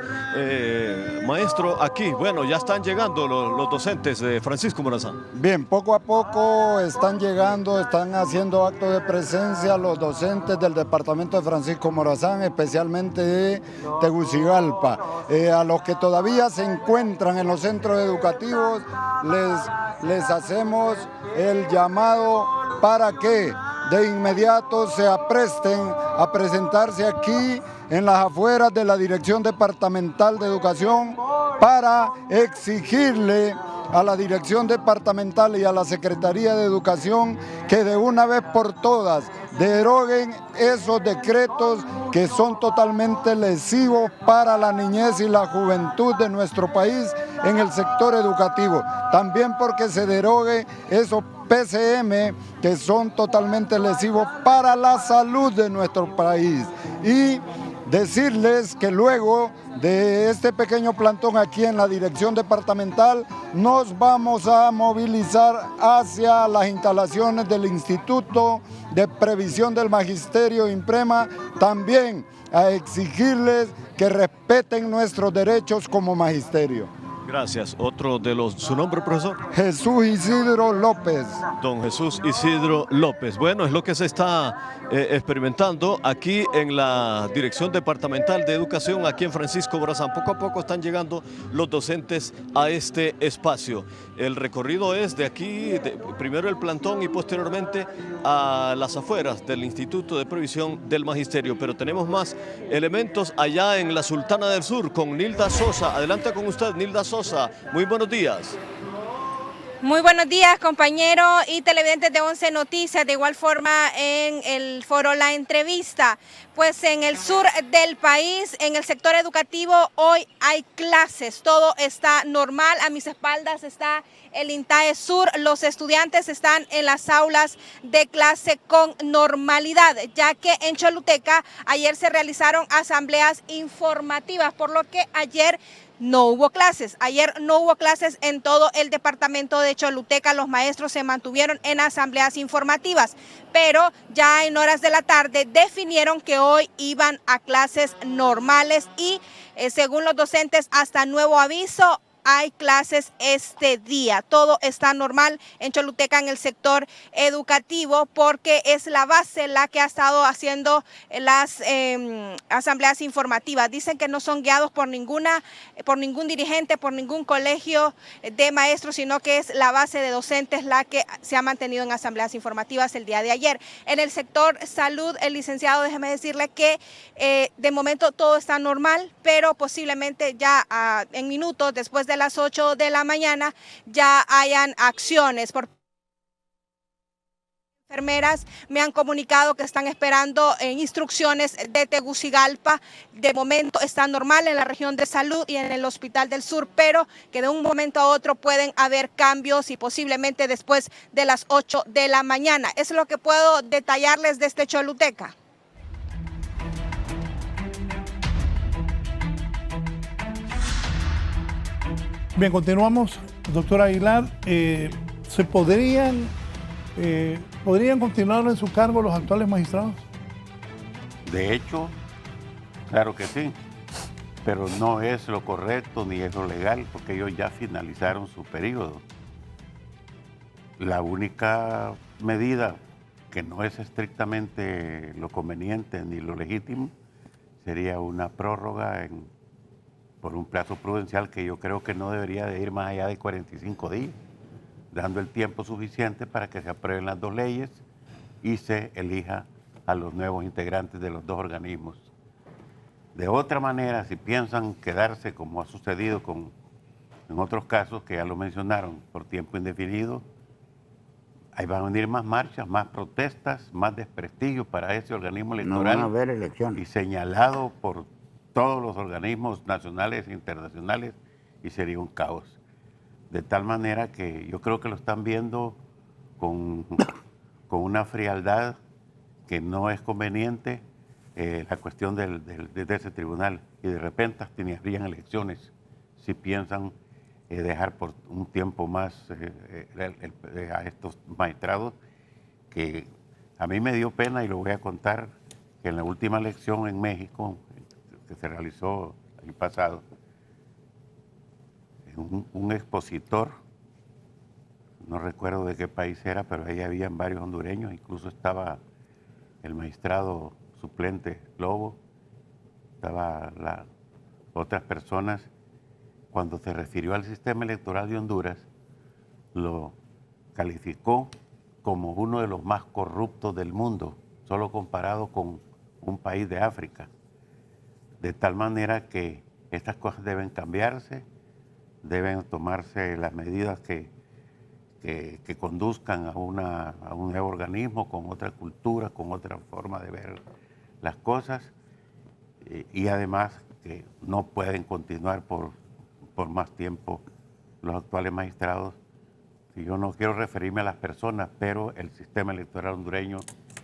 maestro aquí. Bueno, ya están llegando los docentes de Francisco Morazán. Bien, poco a poco están llegando, están haciendo acto de presencia los docentes del departamento de Francisco Morazán, especialmente de Tegucigalpa. A los que todavía se encuentran en los centros educativos, les hacemos el llamado para que de inmediato se apresten a presentarse aquí en las afueras de la Dirección Departamental de Educación para exigirle a la Dirección Departamental y a la Secretaría de Educación que de una vez por todas deroguen esos decretos que son totalmente lesivos para la niñez y la juventud de nuestro país en el sector educativo. También porque se derogue esos PCM que son totalmente lesivos para la salud de nuestro país. Y decirles que luego de este pequeño plantón aquí en la Dirección Departamental nos vamos a movilizar hacia las instalaciones del Instituto de Previsión del Magisterio INPREMA, también a exigirles que respeten nuestros derechos como magisterio. Gracias. Otro de los... ¿Su nombre, profesor? Jesús Isidro López. Don Jesús Isidro López. Bueno, es lo que se está experimentando aquí en la Dirección Departamental de Educación, aquí en Francisco Morazán. Poco a poco están llegando los docentes a este espacio. El recorrido es de aquí, primero el plantón y posteriormente a las afueras del Instituto de Previsión del Magisterio. Pero tenemos más elementos allá en la Sultana del Sur con Nilda Sosa. Adelante con usted, Nilda Sosa. Muy buenos días. Muy buenos días, compañeros y televidentes de 11 Noticias. De igual forma, en el foro La Entrevista, pues en el sur del país, en el sector educativo, hoy hay clases. Todo está normal. A mis espaldas está el INTAE Sur. Los estudiantes están en las aulas de clase con normalidad, ya que en Choluteca ayer se realizaron asambleas informativas, por lo que ayer no hubo clases. Ayer no hubo clases en todo el departamento de Choluteca. Los maestros se mantuvieron en asambleas informativas, pero ya en horas de la tarde definieron que hoy iban a clases normales y según los docentes, hasta nuevo aviso, hay clases este día. Todo está normal en Choluteca en el sector educativo porque es la base la que ha estado haciendo las asambleas informativas. Dicen que no son guiados por ningún dirigente, por ningún colegio de maestros, sino que es la base de docentes la que se ha mantenido en asambleas informativas el día de ayer. En el sector salud, el licenciado, déjeme decirle que de momento todo está normal, pero posiblemente ya en minutos después de las 8 de la mañana ya hayan acciones por enfermeras. Me han comunicado que están esperando instrucciones de Tegucigalpa. De momento está normal en la región de salud y en el Hospital del Sur, pero que de un momento a otro pueden haber cambios y posiblemente después de las 8 de la mañana. Es lo que puedo detallarles desde Choluteca. Bien, continuamos. Doctora Aguilar, ¿podrían continuar en su cargo los actuales magistrados? De hecho, claro que sí, pero no es lo correcto ni es lo legal porque ellos ya finalizaron su periodo. La única medida que no es estrictamente lo conveniente ni lo legítimo sería una prórroga por un plazo prudencial que yo creo que no debería de ir más allá de 45 días, dando el tiempo suficiente para que se aprueben las dos leyes y se elija a los nuevos integrantes de los dos organismos. De otra manera, si piensan quedarse, como ha sucedido en otros casos que ya lo mencionaron, por tiempo indefinido, ahí van a venir más marchas, más protestas, más desprestigio para ese organismo electoral. No van a haber elecciones. Y señalado por todos los organismos nacionales e internacionales, y sería un caos. De tal manera que yo creo que lo están viendo con una frialdad que no es conveniente la cuestión de ese tribunal, y de repente habrían elecciones si piensan dejar por un tiempo más a estos magistrados, que a mí me dio pena, y lo voy a contar, que en la última elección en México, que se realizó el año pasado, un expositor, no recuerdo de qué país era, pero ahí habían varios hondureños, incluso estaba el magistrado suplente Lobo, estaba otras personas. Cuando se refirió al sistema electoral de Honduras, lo calificó como uno de los más corruptos del mundo, solo comparado con un país de África. De tal manera que estas cosas deben cambiarse, deben tomarse las medidas que conduzcan a un nuevo organismo con otra cultura, con otra forma de ver las cosas, y además que no pueden continuar por más tiempo los actuales magistrados. Y yo no quiero referirme a las personas, pero el sistema electoral hondureño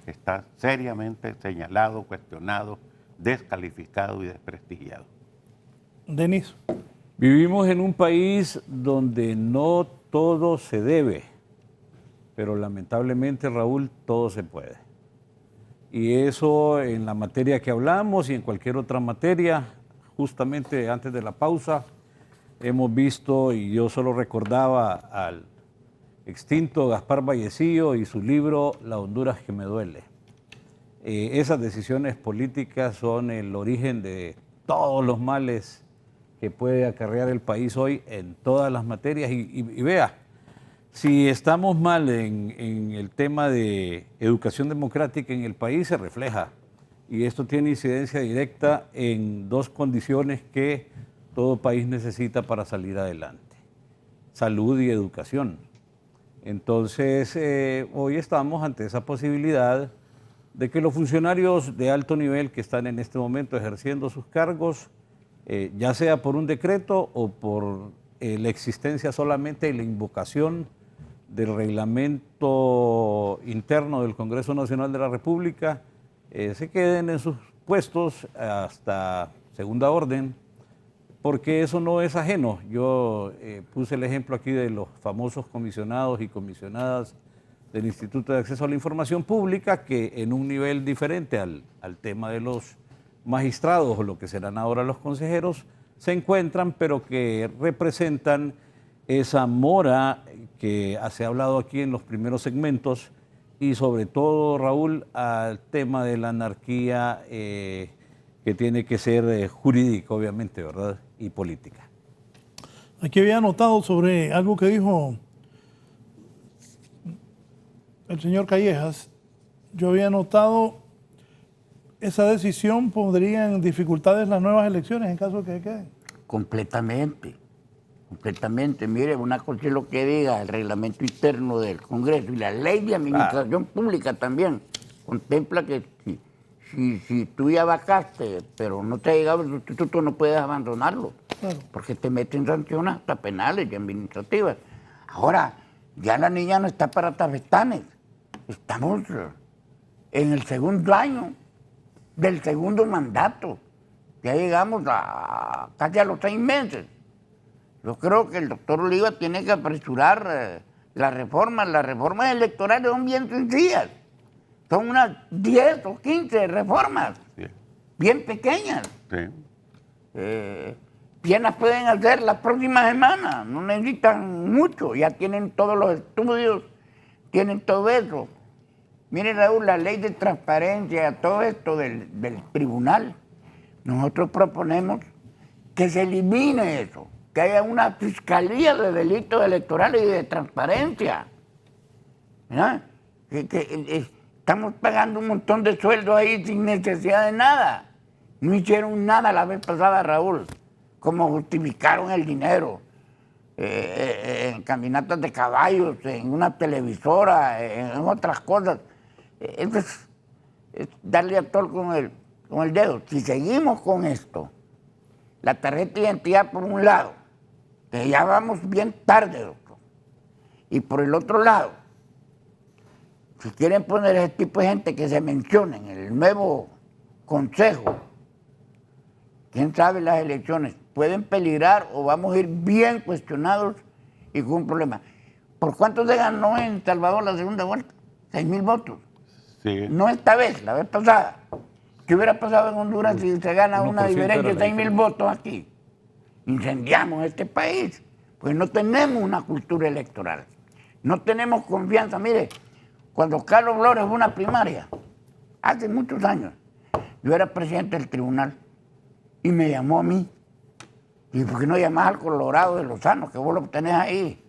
está seriamente señalado, cuestionado, descalificado y desprestigiado. Denis. Vivimos en un país donde no todo se debe, pero lamentablemente, Raúl, todo se puede. Y eso en la materia que hablamos y en cualquier otra materia. Justamente antes de la pausa hemos visto, y yo solo recordaba al extinto Gaspar Vallecillo y su libro La Honduras que me duele. Esas decisiones políticas son el origen de todos los males que puede acarrear el país hoy en todas las materias. Y vea, si estamos mal en el tema de educación democrática en el país, se refleja. Y esto tiene incidencia directa en dos condiciones que todo país necesita para salir adelante: salud y educación. Entonces, hoy estamos ante esa posibilidad de que los funcionarios de alto nivel que están en este momento ejerciendo sus cargos, ya sea por un decreto o por la existencia solamente y la invocación del reglamento interno del Congreso Nacional de la República, se queden en sus puestos hasta segunda orden, porque eso no es ajeno. Yo puse el ejemplo aquí de los famosos comisionados y comisionadas del Instituto de Acceso a la Información Pública, que en un nivel diferente al tema de los magistrados o lo que serán ahora los consejeros, se encuentran, pero que representan esa mora que se ha hablado aquí en los primeros segmentos, y sobre todo, Raúl, al tema de la anarquía que tiene que ser jurídica, obviamente, ¿verdad? Y política. Aquí había anotado sobre algo que dijo el señor Callejas. Yo había notado esa decisión pondría en dificultades las nuevas elecciones en caso de que queden. Completamente, completamente. Mire, una cosa es lo que diga el reglamento interno del Congreso, y la ley de administración pública también contempla que si tú ya vacaste, pero no te ha llegado el sustituto, no puedes abandonarlo, porque te meten sanciones hasta penales y administrativas. Ahora, ya la niña no está para tafetanes. Estamos en el segundo año del segundo mandato. Ya llegamos casi a los 6 meses. Yo creo que el doctor Oliva tiene que apresurar las reformas. Las reformas electorales son bien sencillas. Son unas 10 o 15 reformas, bien pequeñas. Bien las pueden hacer la próxima semana, no necesitan mucho, ya tienen todos los estudios, tienen todo eso. Mire, Raúl, la ley de transparencia, todo esto del tribunal, nosotros proponemos que se elimine eso, que haya una fiscalía de delitos electorales y de transparencia. ¿Verdad? Estamos pagando un montón de sueldos ahí sin necesidad de nada. No hicieron nada la vez pasada, Raúl. Cómo justificaron el dinero en caminatas de caballos, en una televisora, en otras cosas. Eso es darle a tol con el dedo. Si seguimos con esto, la tarjeta de identidad por un lado, que ya vamos bien tarde, doctor, y por el otro lado, si quieren poner ese tipo de gente que se menciona en el nuevo consejo. ¿Quién sabe las elecciones? Pueden peligrar o vamos a ir bien cuestionados y con un problema. ¿Por cuánto se ganó en Salvador la segunda vuelta? 6,000 votos. Sí. No esta vez, la vez pasada. ¿Qué hubiera pasado en Honduras si se gana una diferencia de 6,000 votos aquí? Incendiamos este país, pues no tenemos una cultura electoral. No tenemos confianza. Mire, cuando Carlos Flores fue una primaria, hace muchos años, yo era presidente del tribunal y me llamó a mí. ¿Y por qué no llamás al Colorado de Lozano, que vos lo tenés ahí?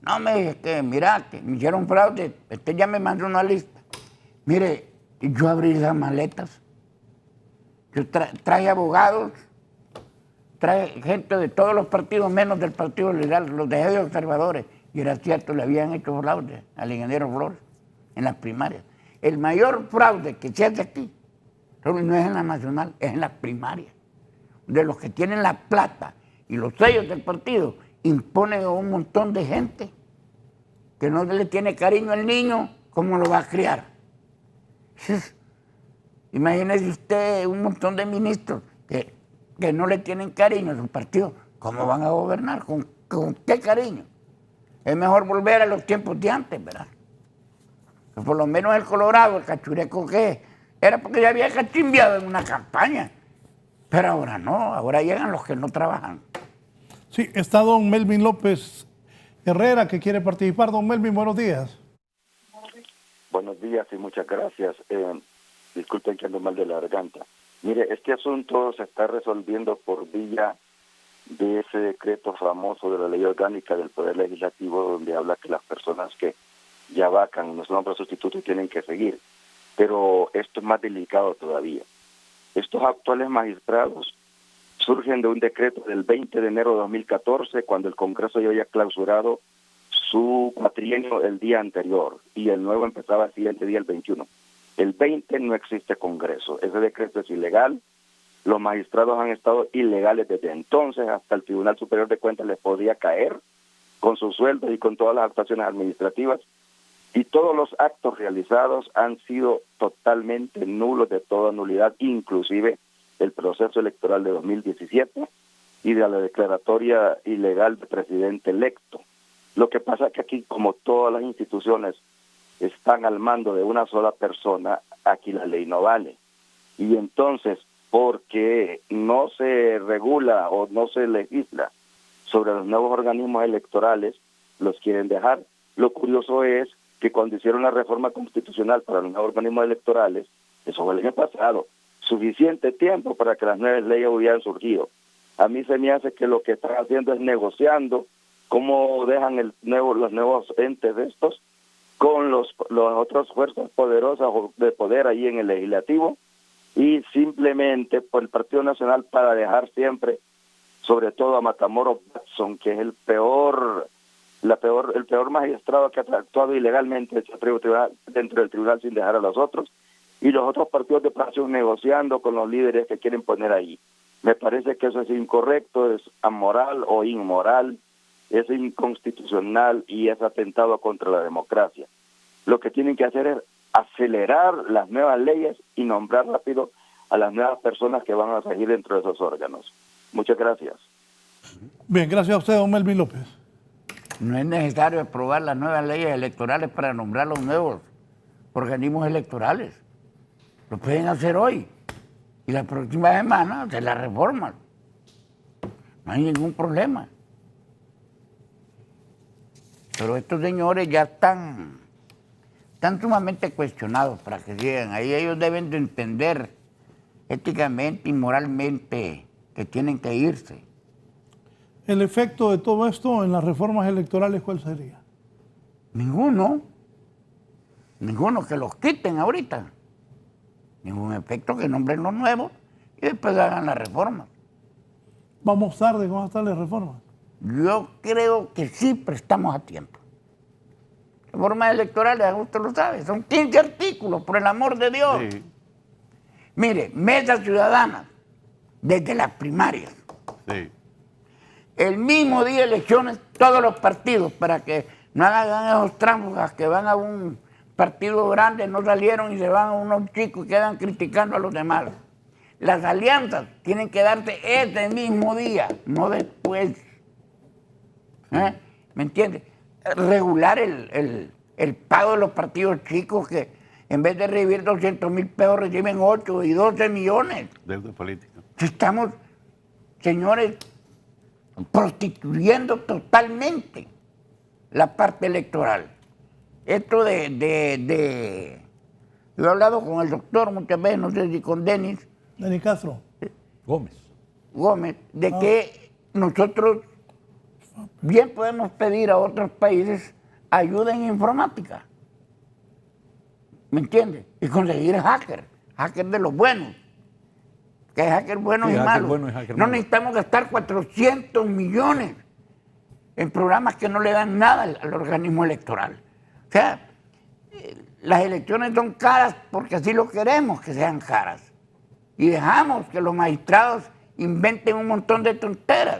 No, me dije que, mira, que me hicieron fraude, usted ya me mandó una lista. Mire, yo abrí las maletas, yo traje abogados, traje gente de todos los partidos, menos del Partido Liberal, los dejé de observadores. Y era cierto, le habían hecho fraude al ingeniero Flores en las primarias. El mayor fraude que se hace aquí no es en la nacional, es en las primarias. De los que tienen la plata y los sellos del partido, imponen a un montón de gente que no le tiene cariño al niño, ¿cómo lo va a criar? Imagínese usted un montón de ministros que no le tienen cariño a su partido, ¿cómo van a gobernar? ¿Con qué cariño? Es mejor volver a los tiempos de antes, ¿verdad? Que por lo menos el Colorado, el cachureco que era porque ya había cachimbiado en una campaña. Pero ahora no, ahora llegan los que no trabajan. Sí, está don Melvin López Herrera que quiere participar. Don Melvin, buenos días. Buenos días y muchas gracias. Disculpen que ando mal de la garganta. Mire, este asunto se está resolviendo por vía de ese decreto famoso de la ley orgánica del Poder Legislativo, donde habla que las personas que ya vacan los nombres sustitutos tienen que seguir. Pero esto es más delicado todavía. Estos actuales magistrados surgen de un decreto del 20 de enero de 2014, cuando el Congreso ya había clausurado su cuatrienio el día anterior y el nuevo empezaba el siguiente día, el 21. El 20 no existe Congreso, ese decreto es ilegal, los magistrados han estado ilegales desde entonces, hasta el Tribunal Superior de Cuentas les podía caer con sus sueldos y con todas las actuaciones administrativas, y todos los actos realizados han sido totalmente nulos, de toda nulidad, inclusive el proceso electoral de 2017 y de la declaratoria ilegal de presidente electo. Lo que pasa es que aquí, como todas las instituciones están al mando de una sola persona, aquí la ley no vale. Y entonces, porque no se regula o no se legisla sobre los nuevos organismos electorales, los quieren dejar. Lo curioso es que cuando hicieron la reforma constitucional para los nuevos organismos electorales, eso fue el año pasado, suficiente tiempo para que las nuevas leyes hubieran surgido. A mí se me hace que lo que están haciendo es negociando cómo dejan los nuevos entes de estos con las otras fuerzas poderosas de poder ahí en el legislativo, y simplemente por el Partido Nacional para dejar siempre, sobre todo a Matamoros Watson, que es el peor magistrado que ha actuado ilegalmente dentro del tribunal sin dejar a los otros, y los otros partidos de oposición negociando con los líderes que quieren poner ahí. Me parece que eso es incorrecto, es amoral o inmoral, es inconstitucional y es atentado contra la democracia. Lo que tienen que hacer es acelerar las nuevas leyes y nombrar rápido a las nuevas personas que van a regir dentro de esos órganos. Muchas gracias. Bien, gracias a usted, don Melvin López. No es necesario aprobar las nuevas leyes electorales para nombrar los nuevos organismos electorales. Lo pueden hacer hoy y la próxima semana se la reforman. No hay ningún problema. Pero estos señores ya están sumamente cuestionados para que sigan. Ahí ellos deben de entender éticamente y moralmente que tienen que irse. ¿El efecto de todo esto en las reformas electorales cuál sería? Ninguno. Ninguno, que los quiten ahorita. Ningún efecto, que nombren los nuevos y después hagan la reforma. ¿Vamos tarde con estas reformas? Yo creo que sí, pero estamos a tiempo. Reformas electorales, usted lo sabe, son 15 artículos, por el amor de Dios. Sí. Mire, mesas ciudadanas, desde las primarias. Sí. El mismo día de elecciones, todos los partidos, para que no hagan esos tránsfugas que van a un partidos grandes no salieron y se van a unos chicos y quedan criticando a los demás. Las alianzas tienen que darse ese mismo día, no después. ¿Me entiendes? Regular el pago de los partidos chicos que en vez de recibir 200.000 pesos reciben 8 y 12 millones. Deuda política. Estamos, señores, prostituyendo totalmente la parte electoral. Esto yo he hablado con el doctor muchas veces, no sé si con Denis Castro. Gómez, de que nosotros bien podemos pedir a otros países ayuda en informática. ¿Me entiendes? Y conseguir hacker de los buenos. Que hay hackers buenos y malos. No necesitamos gastar 400 millones en programas que no le dan nada al organismo electoral. O sea, las elecciones son caras porque así lo queremos que sean caras. Y dejamos que los magistrados inventen un montón de tonteras.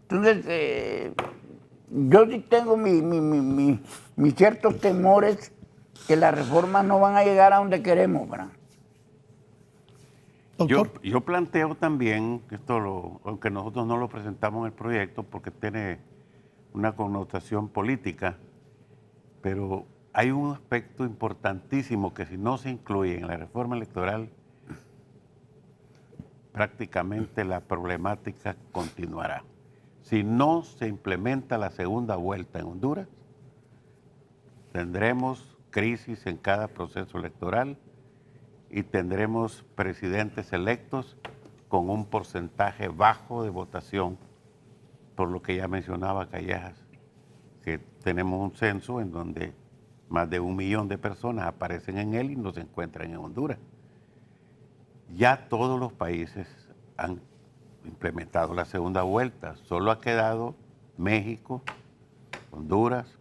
Entonces, yo sí tengo mis ciertos temores que las reformas no van a llegar a donde queremos, ¿verdad? Yo planteo también, aunque nosotros no lo presentamos en el proyecto porque tiene una connotación política, pero hay un aspecto importantísimo que si no se incluye en la reforma electoral, prácticamente la problemática continuará. Si no se implementa la segunda vuelta en Honduras, tendremos crisis en cada proceso electoral y tendremos presidentes electos con un porcentaje bajo de votación, por lo que ya mencionaba Callejas, que tenemos un censo en donde más de 1 millón de personas aparecen en él y no se encuentran en Honduras. Ya todos los países han implementado la segunda vuelta, solo ha quedado México, Honduras,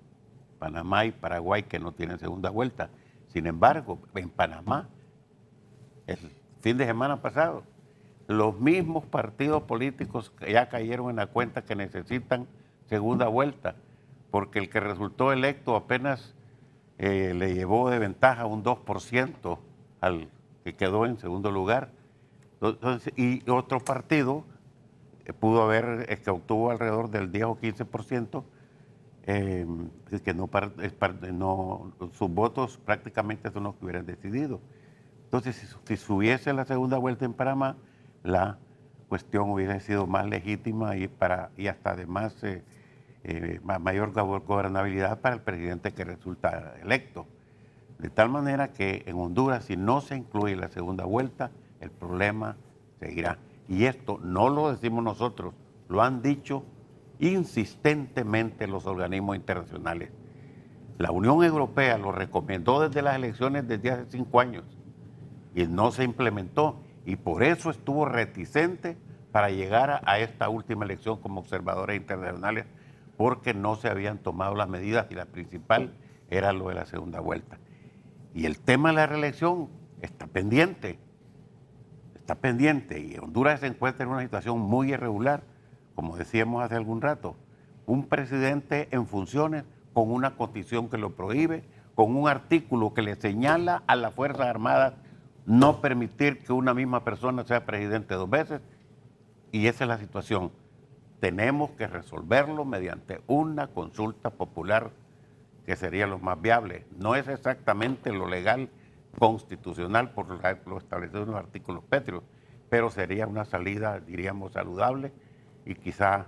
Panamá y Paraguay que no tienen segunda vuelta. Sin embargo, en Panamá, el fin de semana pasado, los mismos partidos políticos ya cayeron en la cuenta que necesitan segunda vuelta, porque el que resultó electo apenas le llevó de ventaja un 2% al que quedó en segundo lugar. Entonces, y otro partido pudo haber, que obtuvo alrededor del 10 o 15%, que sus votos prácticamente son los que hubieran decidido. Entonces, si hubiese la segunda vuelta en Panamá, la cuestión hubiera sido más legítima y hasta además mayor gobernabilidad para el presidente que resulta electo. De tal manera que en Honduras, si no se incluye la segunda vuelta, el problema seguirá. Y esto no lo decimos nosotros, lo han dicho insistentemente los organismos internacionales. La Unión Europea lo recomendó desde las elecciones desde hace 5 años y no se implementó, y por eso estuvo reticente para llegar a esta última elección como observadores internacionales, porque no se habían tomado las medidas y la principal era lo de la segunda vuelta. Y el tema de la reelección está pendiente, y Honduras se encuentra en una situación muy irregular, como decíamos hace algún rato, un presidente en funciones con una constitución que lo prohíbe, con un artículo que le señala a las Fuerzas Armadas no permitir que una misma persona sea presidente 2 veces, y esa es la situación. Tenemos que resolverlo mediante una consulta popular que sería lo más viable. No es exactamente lo legal constitucional por lo establecido en los artículos pétreos, pero sería una salida, diríamos, saludable y quizá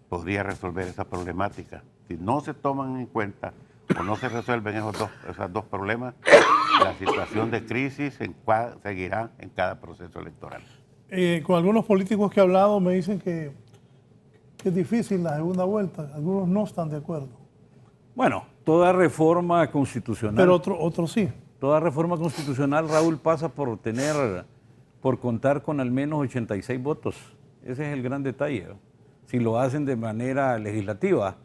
podría resolver esa problemática. Si no se toman en cuenta o no se resuelven esos dos problemas, la situación de crisis seguirá en cada proceso electoral. Con algunos políticos que he hablado me dicen que es difícil la segunda vuelta, algunos no están de acuerdo. Bueno, toda reforma constitucional... Pero otros sí. Toda reforma constitucional, Raúl, pasa por contar con al menos 86 votos. Ese es el gran detalle, ¿no? Si lo hacen de manera legislativa.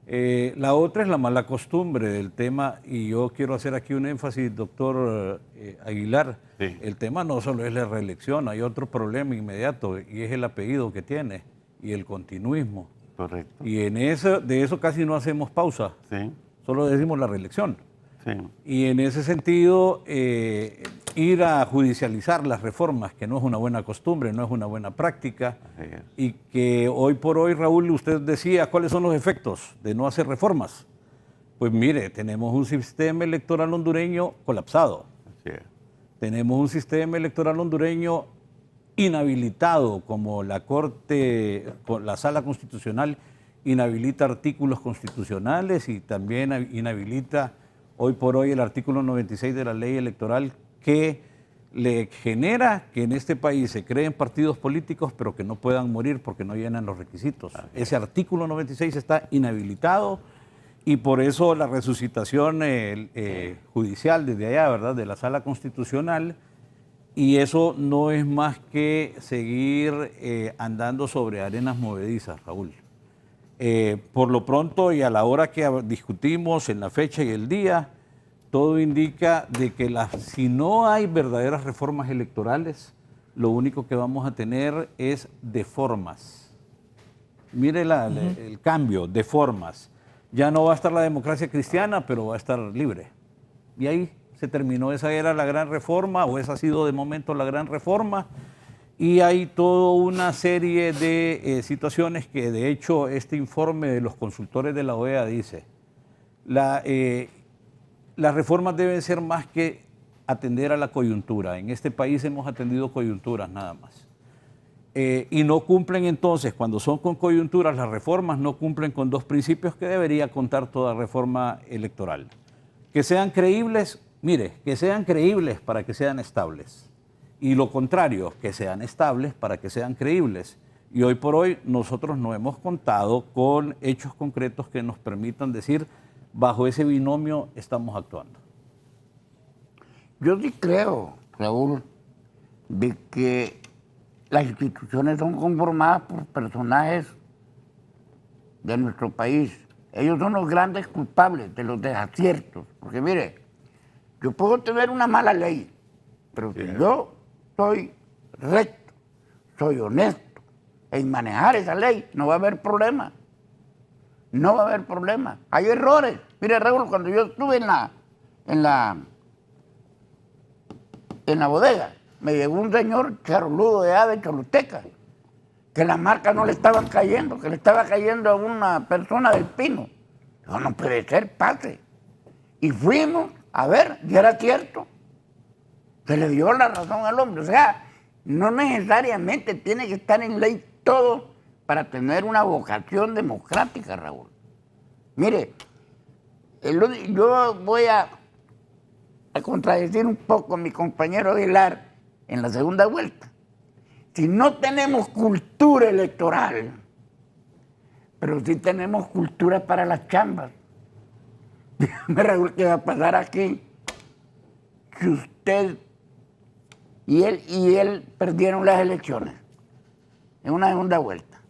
La otra es la mala costumbre del tema, y yo quiero hacer aquí un énfasis, doctor Aguilar. Sí. El tema no solo es la reelección, hay otro problema inmediato, y es el apellido que tiene y el continuismo. Correcto. Y de eso casi no hacemos pausa. Sí. Solo decimos la reelección. Sí. Y en ese sentido, ir a judicializar las reformas, que no es una buena costumbre, no es una buena práctica, y que hoy por hoy, Raúl, usted decía, ¿cuáles son los efectos de no hacer reformas? Pues mire, tenemos un sistema electoral hondureño colapsado. Sí. Tenemos un sistema electoral hondureño inhabilitado, como la Corte, la Sala Constitucional inhabilita artículos constitucionales y también inhabilita hoy por hoy el artículo 96 de la ley electoral, que le genera que en este país se creen partidos políticos pero que no puedan morir porque no llenan los requisitos. Ese artículo 96 está inhabilitado y por eso la resucitación judicial desde allá, ¿verdad?, de la Sala Constitucional, y eso no es más que seguir andando sobre arenas movedizas, Raúl. Por lo pronto y a la hora que discutimos, en la fecha y el día, todo indica de que si no hay verdaderas reformas electorales, lo único que vamos a tener es deformas. Mire el cambio, deformas. Ya no va a estar la democracia cristiana, pero va a estar libre. Y ahí se terminó. Esa era la gran reforma, o esa ha sido de momento la gran reforma. Y hay toda una serie de situaciones que, de hecho, este informe de los consultores de la OEA dice, las reformas deben ser más que atender a la coyuntura. En este país hemos atendido coyunturas nada más. Y no cumplen entonces, cuando son con coyunturas, las reformas no cumplen con dos principios que debería contar toda reforma electoral. Que sean creíbles, mire, que sean creíbles para que sean estables. Y lo contrario, que sean estables para que sean creíbles. Y hoy por hoy nosotros no hemos contado con hechos concretos que nos permitan decir, bajo ese binomio estamos actuando. Yo sí creo, Raúl, de que las instituciones son conformadas por personajes de nuestro país. Ellos son los grandes culpables de los desaciertos. Porque mire, yo puedo tener una mala ley, pero si yo soy recto, soy honesto en manejar esa ley, no va a haber problema. No va a haber problema. Hay errores. Mire, Raúl, cuando yo estuve en la bodega, me llegó un señor charoludo de ave choluteca, que las marcas no le estaban cayendo, que le estaba cayendo a una persona del Pino. No, no puede ser, pase. Y fuimos a ver, y era cierto. Se le dio la razón al hombre. O sea, no necesariamente tiene que estar en ley todo para tener una vocación democrática, Raúl. Mire, yo voy a contradecir un poco a mi compañero Aguilar en la segunda vuelta. Si no tenemos cultura electoral, pero sí tenemos cultura para las chambas. Dígame, Raúl, ¿qué va a pasar aquí? Si usted y él perdieron las elecciones en una segunda vuelta.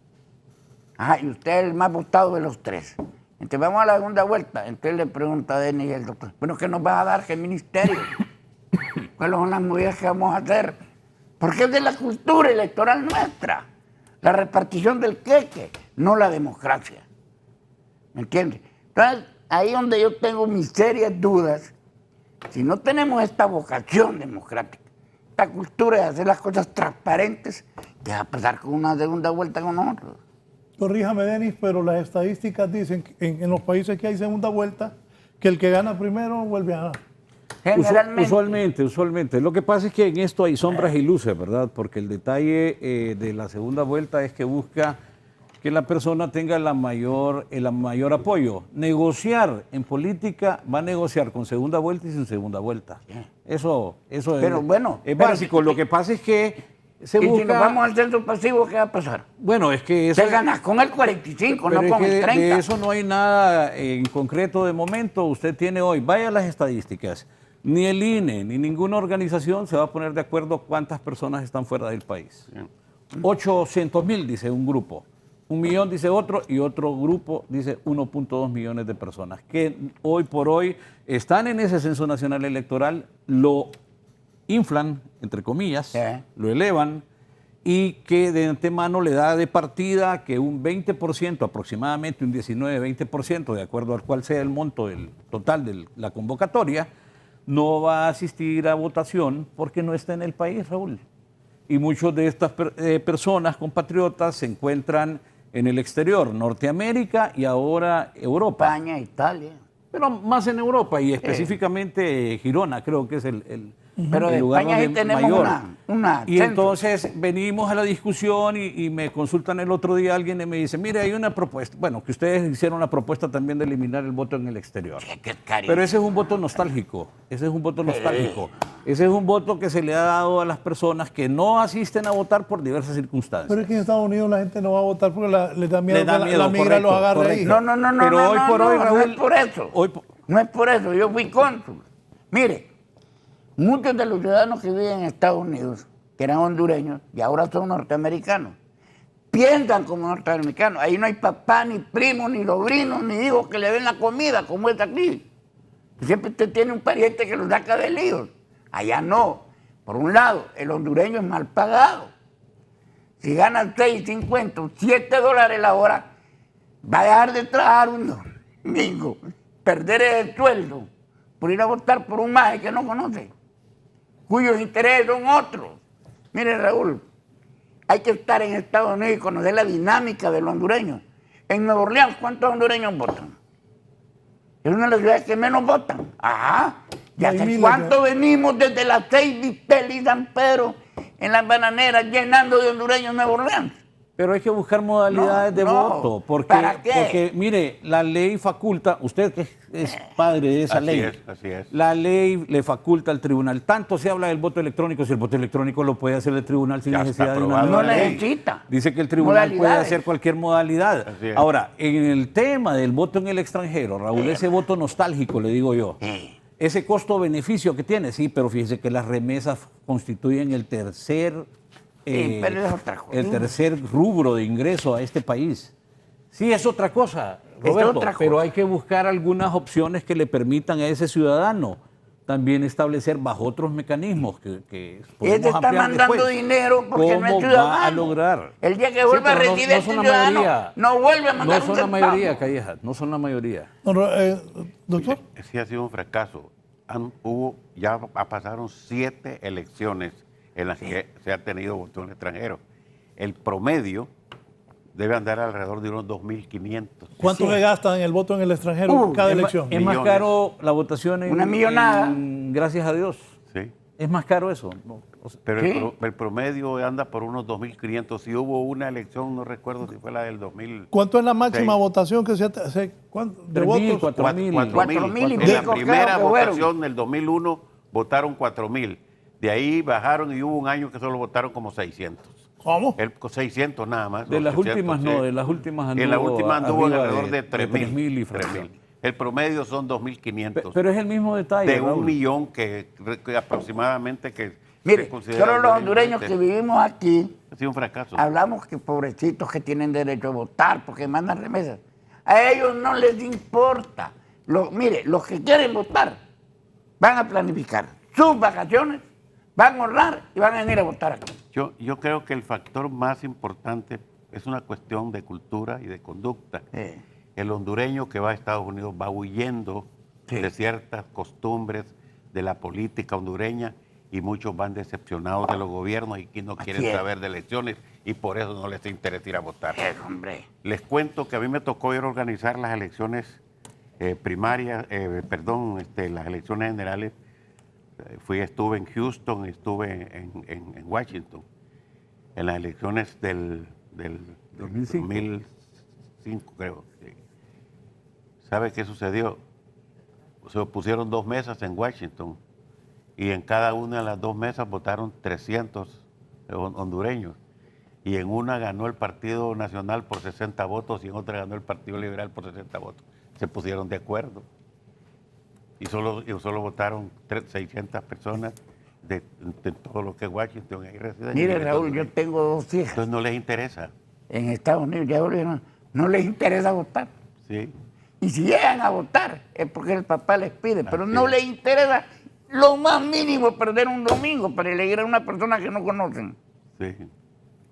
Ajá, y usted es el más votado de los tres. Entonces vamos a la segunda vuelta. Entonces le pregunta a Denis y el doctor, bueno, ¿qué nos va a dar? ¿Qué ministerio? ¿Cuáles son las movidas que vamos a hacer? Porque es de la cultura electoral nuestra. La repartición del queque, no la democracia. ¿Me entiendes? Entonces, ahí donde yo tengo mis serias dudas, si no tenemos esta vocación democrática, esta cultura de hacer las cosas transparentes, ¿qué va a pasar con una segunda vuelta con nosotros? Corríjame, Denis, pero las estadísticas dicen que en los países que hay segunda vuelta, que el que gana primero vuelve a ganar. Usualmente. Lo que pasa es que en esto hay sombras y luces, ¿verdad? Porque el detalle de la segunda vuelta es que busca que la persona tenga el mayor apoyo. Negociar en política va a negociar con segunda vuelta y sin segunda vuelta. Eso pero bueno, es básico. Lo que pasa es que se busca... si nos vamos al centro pasivo, ¿qué va a pasar? Bueno, es que eso... Se gana con el 45, no con el 30. De eso no hay nada en concreto de momento. Usted tiene hoy, vaya a las estadísticas, ni el INE, ni ninguna organización se va a poner de acuerdo cuántas personas están fuera del país. 800,000 dice un grupo, 1 millón dice otro, y otro grupo dice 1.2 millones de personas, que hoy por hoy están en ese censo nacional electoral, lo inflan, entre comillas, lo elevan, y que de antemano le da de partida que un 20%, aproximadamente un 19-20%, de acuerdo al cual sea el monto del total de la convocatoria, no va a asistir a votación porque no está en el país, Raúl. Y muchos de estas personas, compatriotas, se encuentran en el exterior, Norteamérica y ahora Europa. España, Italia. Pero más en Europa y específicamente Girona, creo que es el Pero de lugar España ahí donde tenemos mayor. una Y entonces venimos a la discusión y me consultan el otro día alguien y me dice, mire, hay una propuesta, bueno, que ustedes hicieron la propuesta también de eliminar el voto en el exterior. Pero ese es un voto nostálgico, ese es un voto nostálgico. Ese es un voto que se le ha dado a las personas que no asisten a votar por diversas circunstancias. Pero es que en Estados Unidos la gente no va a votar porque les da miedo que la migra los agarre ahí. No, Pero hoy por hoy, Raúl, no es por eso. No es por eso, yo fui cónsul. Mire, muchos de los ciudadanos que viven en Estados Unidos, que eran hondureños y ahora son norteamericanos, piensan como norteamericanos. Ahí no hay papá, ni primo, ni sobrino, ni hijos que le den la comida, como es aquí. Siempre usted tiene un pariente que lo saca de líos. Allá no. Por un lado, el hondureño es mal pagado. Si gana 6.50 o $7 la hora, va a dejar de trabajar un domingo, perder el sueldo por ir a votar por un maje que no conoce, cuyos intereses son otros. Mire, Raúl, hay que estar en Estados Unidos y conocer la dinámica de los hondureños. En Nueva Orleans, ¿cuántos hondureños votan? Es una de las ciudades que menos votan. Ajá. ¿Y hace cuánto venimos desde las 6 Vistel y San Pedro en las bananeras llenando de hondureños Nueva Orleans? Pero hay que buscar modalidades de voto, porque mire, la ley faculta, usted que es padre de esa ley, así es. La ley le faculta al tribunal. Tanto se habla del voto electrónico, si el voto electrónico lo puede hacer el tribunal sin necesidad de una nueva ley. Necesita. Dice que el tribunal puede hacer cualquier modalidad. Ahora, en el tema del voto en el extranjero, Raúl, ese voto nostálgico, le digo yo, ese costo-beneficio que tiene, sí, pero fíjese que las remesas constituyen el tercer rubro de ingreso a este país. Sí, es otra cosa, Roberto, pero hay que buscar algunas opciones que le permitan a ese ciudadano también establecer bajo otros mecanismos que podemos está mandando después, dinero porque no es ciudadano. Va a lograr. El día que vuelva a recibir ciudadano, no vuelve a mandar no son la mayoría, Calleja, no son la mayoría. Doctor. Sí ha sido un fracaso. Ya pasaron 7 elecciones en las que se ha tenido voto en extranjero. El promedio debe andar alrededor de unos 2.500. ¿Cuánto se gasta en el voto en el extranjero cada elección? Es más caro la votación una millonada. Gracias a Dios. Sí. Es más caro eso. No, pero el promedio anda por unos 2.500. Si hubo una elección, no recuerdo si fue la del 2000. ¿Cuánto es la máxima votación que se hace de votos? 4.000. En la primera votación del 2001 votaron 4.000. De ahí bajaron y hubo un año que solo votaron como 600. ¿Cómo? 600 nada más. De las últimas no, de las últimas anduvo. En la última anduvo alrededor de 3.000 y fracción. El promedio son 2.500. Pero es el mismo detalle, de Raúl. 1 millón que aproximadamente que mire, solo los hondureños que vivimos aquí ha sido un fracaso. Hablamos que pobrecitos que tienen derecho a votar porque mandan remesas. A ellos no les importa. Mire, los que quieren votar van a planificar sus vacaciones, van a ahorrar y van a venir a votar aquí. Yo creo que el factor más importante es una cuestión de cultura y de conducta. El hondureño que va a Estados Unidos va huyendo de ciertas costumbres de la política hondureña y muchos van decepcionados de los gobiernos y que no quieren saber de elecciones y por eso no les interesa ir a votar. Hombre. Les cuento que a mí me tocó ir a organizar las elecciones primarias, las elecciones generales. Estuve en Houston, estuve en Washington, en las elecciones del 2005, creo. ¿Sabe qué sucedió? Se pusieron 2 mesas en Washington y en cada una de las 2 mesas votaron 300 hondureños. Y en una ganó el Partido Nacional por 60 votos y en otra ganó el Partido Liberal por 60 votos. Se pusieron de acuerdo. Y solo votaron 600 personas de todo lo que es Washington. Ahí residen. Mire, Raúl, yo tengo 2 hijas. Entonces no les interesa. En Estados Unidos ya no les interesa votar. Sí. Y si llegan a votar es porque el papá les pide, pero no les interesa lo más mínimo perder un domingo para elegir a una persona que no conocen. Sí.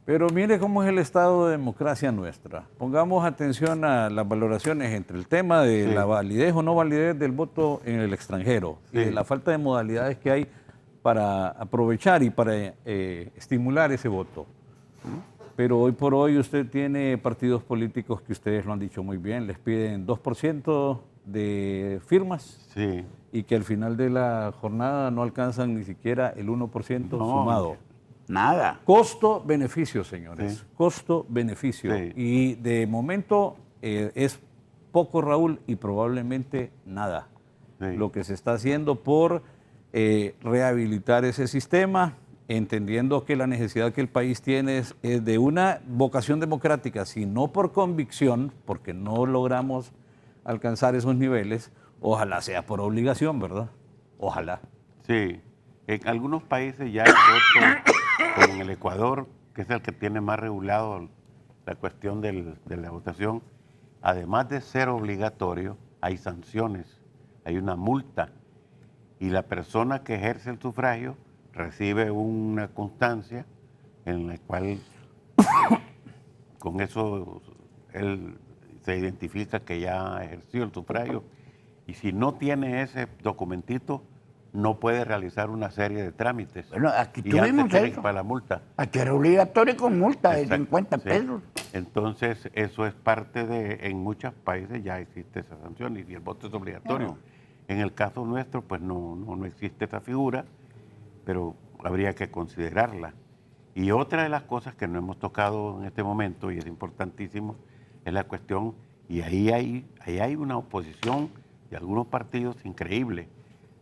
Pero mire cómo es el estado de democracia nuestra. Pongamos atención a las valoraciones entre el tema de la validez o no validez del voto en el extranjero y de la falta de modalidades que hay para aprovechar y para estimular ese voto. Pero hoy por hoy usted tiene partidos políticos que ustedes lo han dicho muy bien, les piden 2% de firmas y que al final de la jornada no alcanzan ni siquiera el 1% sumado. Nada. Costo-beneficio, señores. Costo-beneficio. Y de momento es poco, Raúl, y probablemente nada. Lo que se está haciendo por rehabilitar ese sistema, entendiendo que la necesidad que el país tiene es de una vocación democrática, sino por convicción, porque no logramos alcanzar esos niveles, ojalá sea por obligación, ¿verdad? Ojalá. Sí. En algunos países ya el voto, como en el Ecuador, que es el que tiene más regulado la cuestión de la votación, además de ser obligatorio, hay sanciones, hay una multa, y la persona que ejerce el sufragio recibe una constancia en la cual con eso él se identifica que ya ejerció el sufragio, y si no tiene ese documentito, no puede realizar una serie de trámites. Bueno, aquí y tuvimos eso. para la multa. Aquí era obligatorio con multa de 50 pesos. Entonces, eso es parte de, en muchos países ya existe esa sanción y el voto es obligatorio. En el caso nuestro, pues no existe esa figura, pero habría que considerarla. Y otra de las cosas que no hemos tocado en este momento, y es importantísimo, es la cuestión, y ahí hay una oposición de algunos partidos increíble,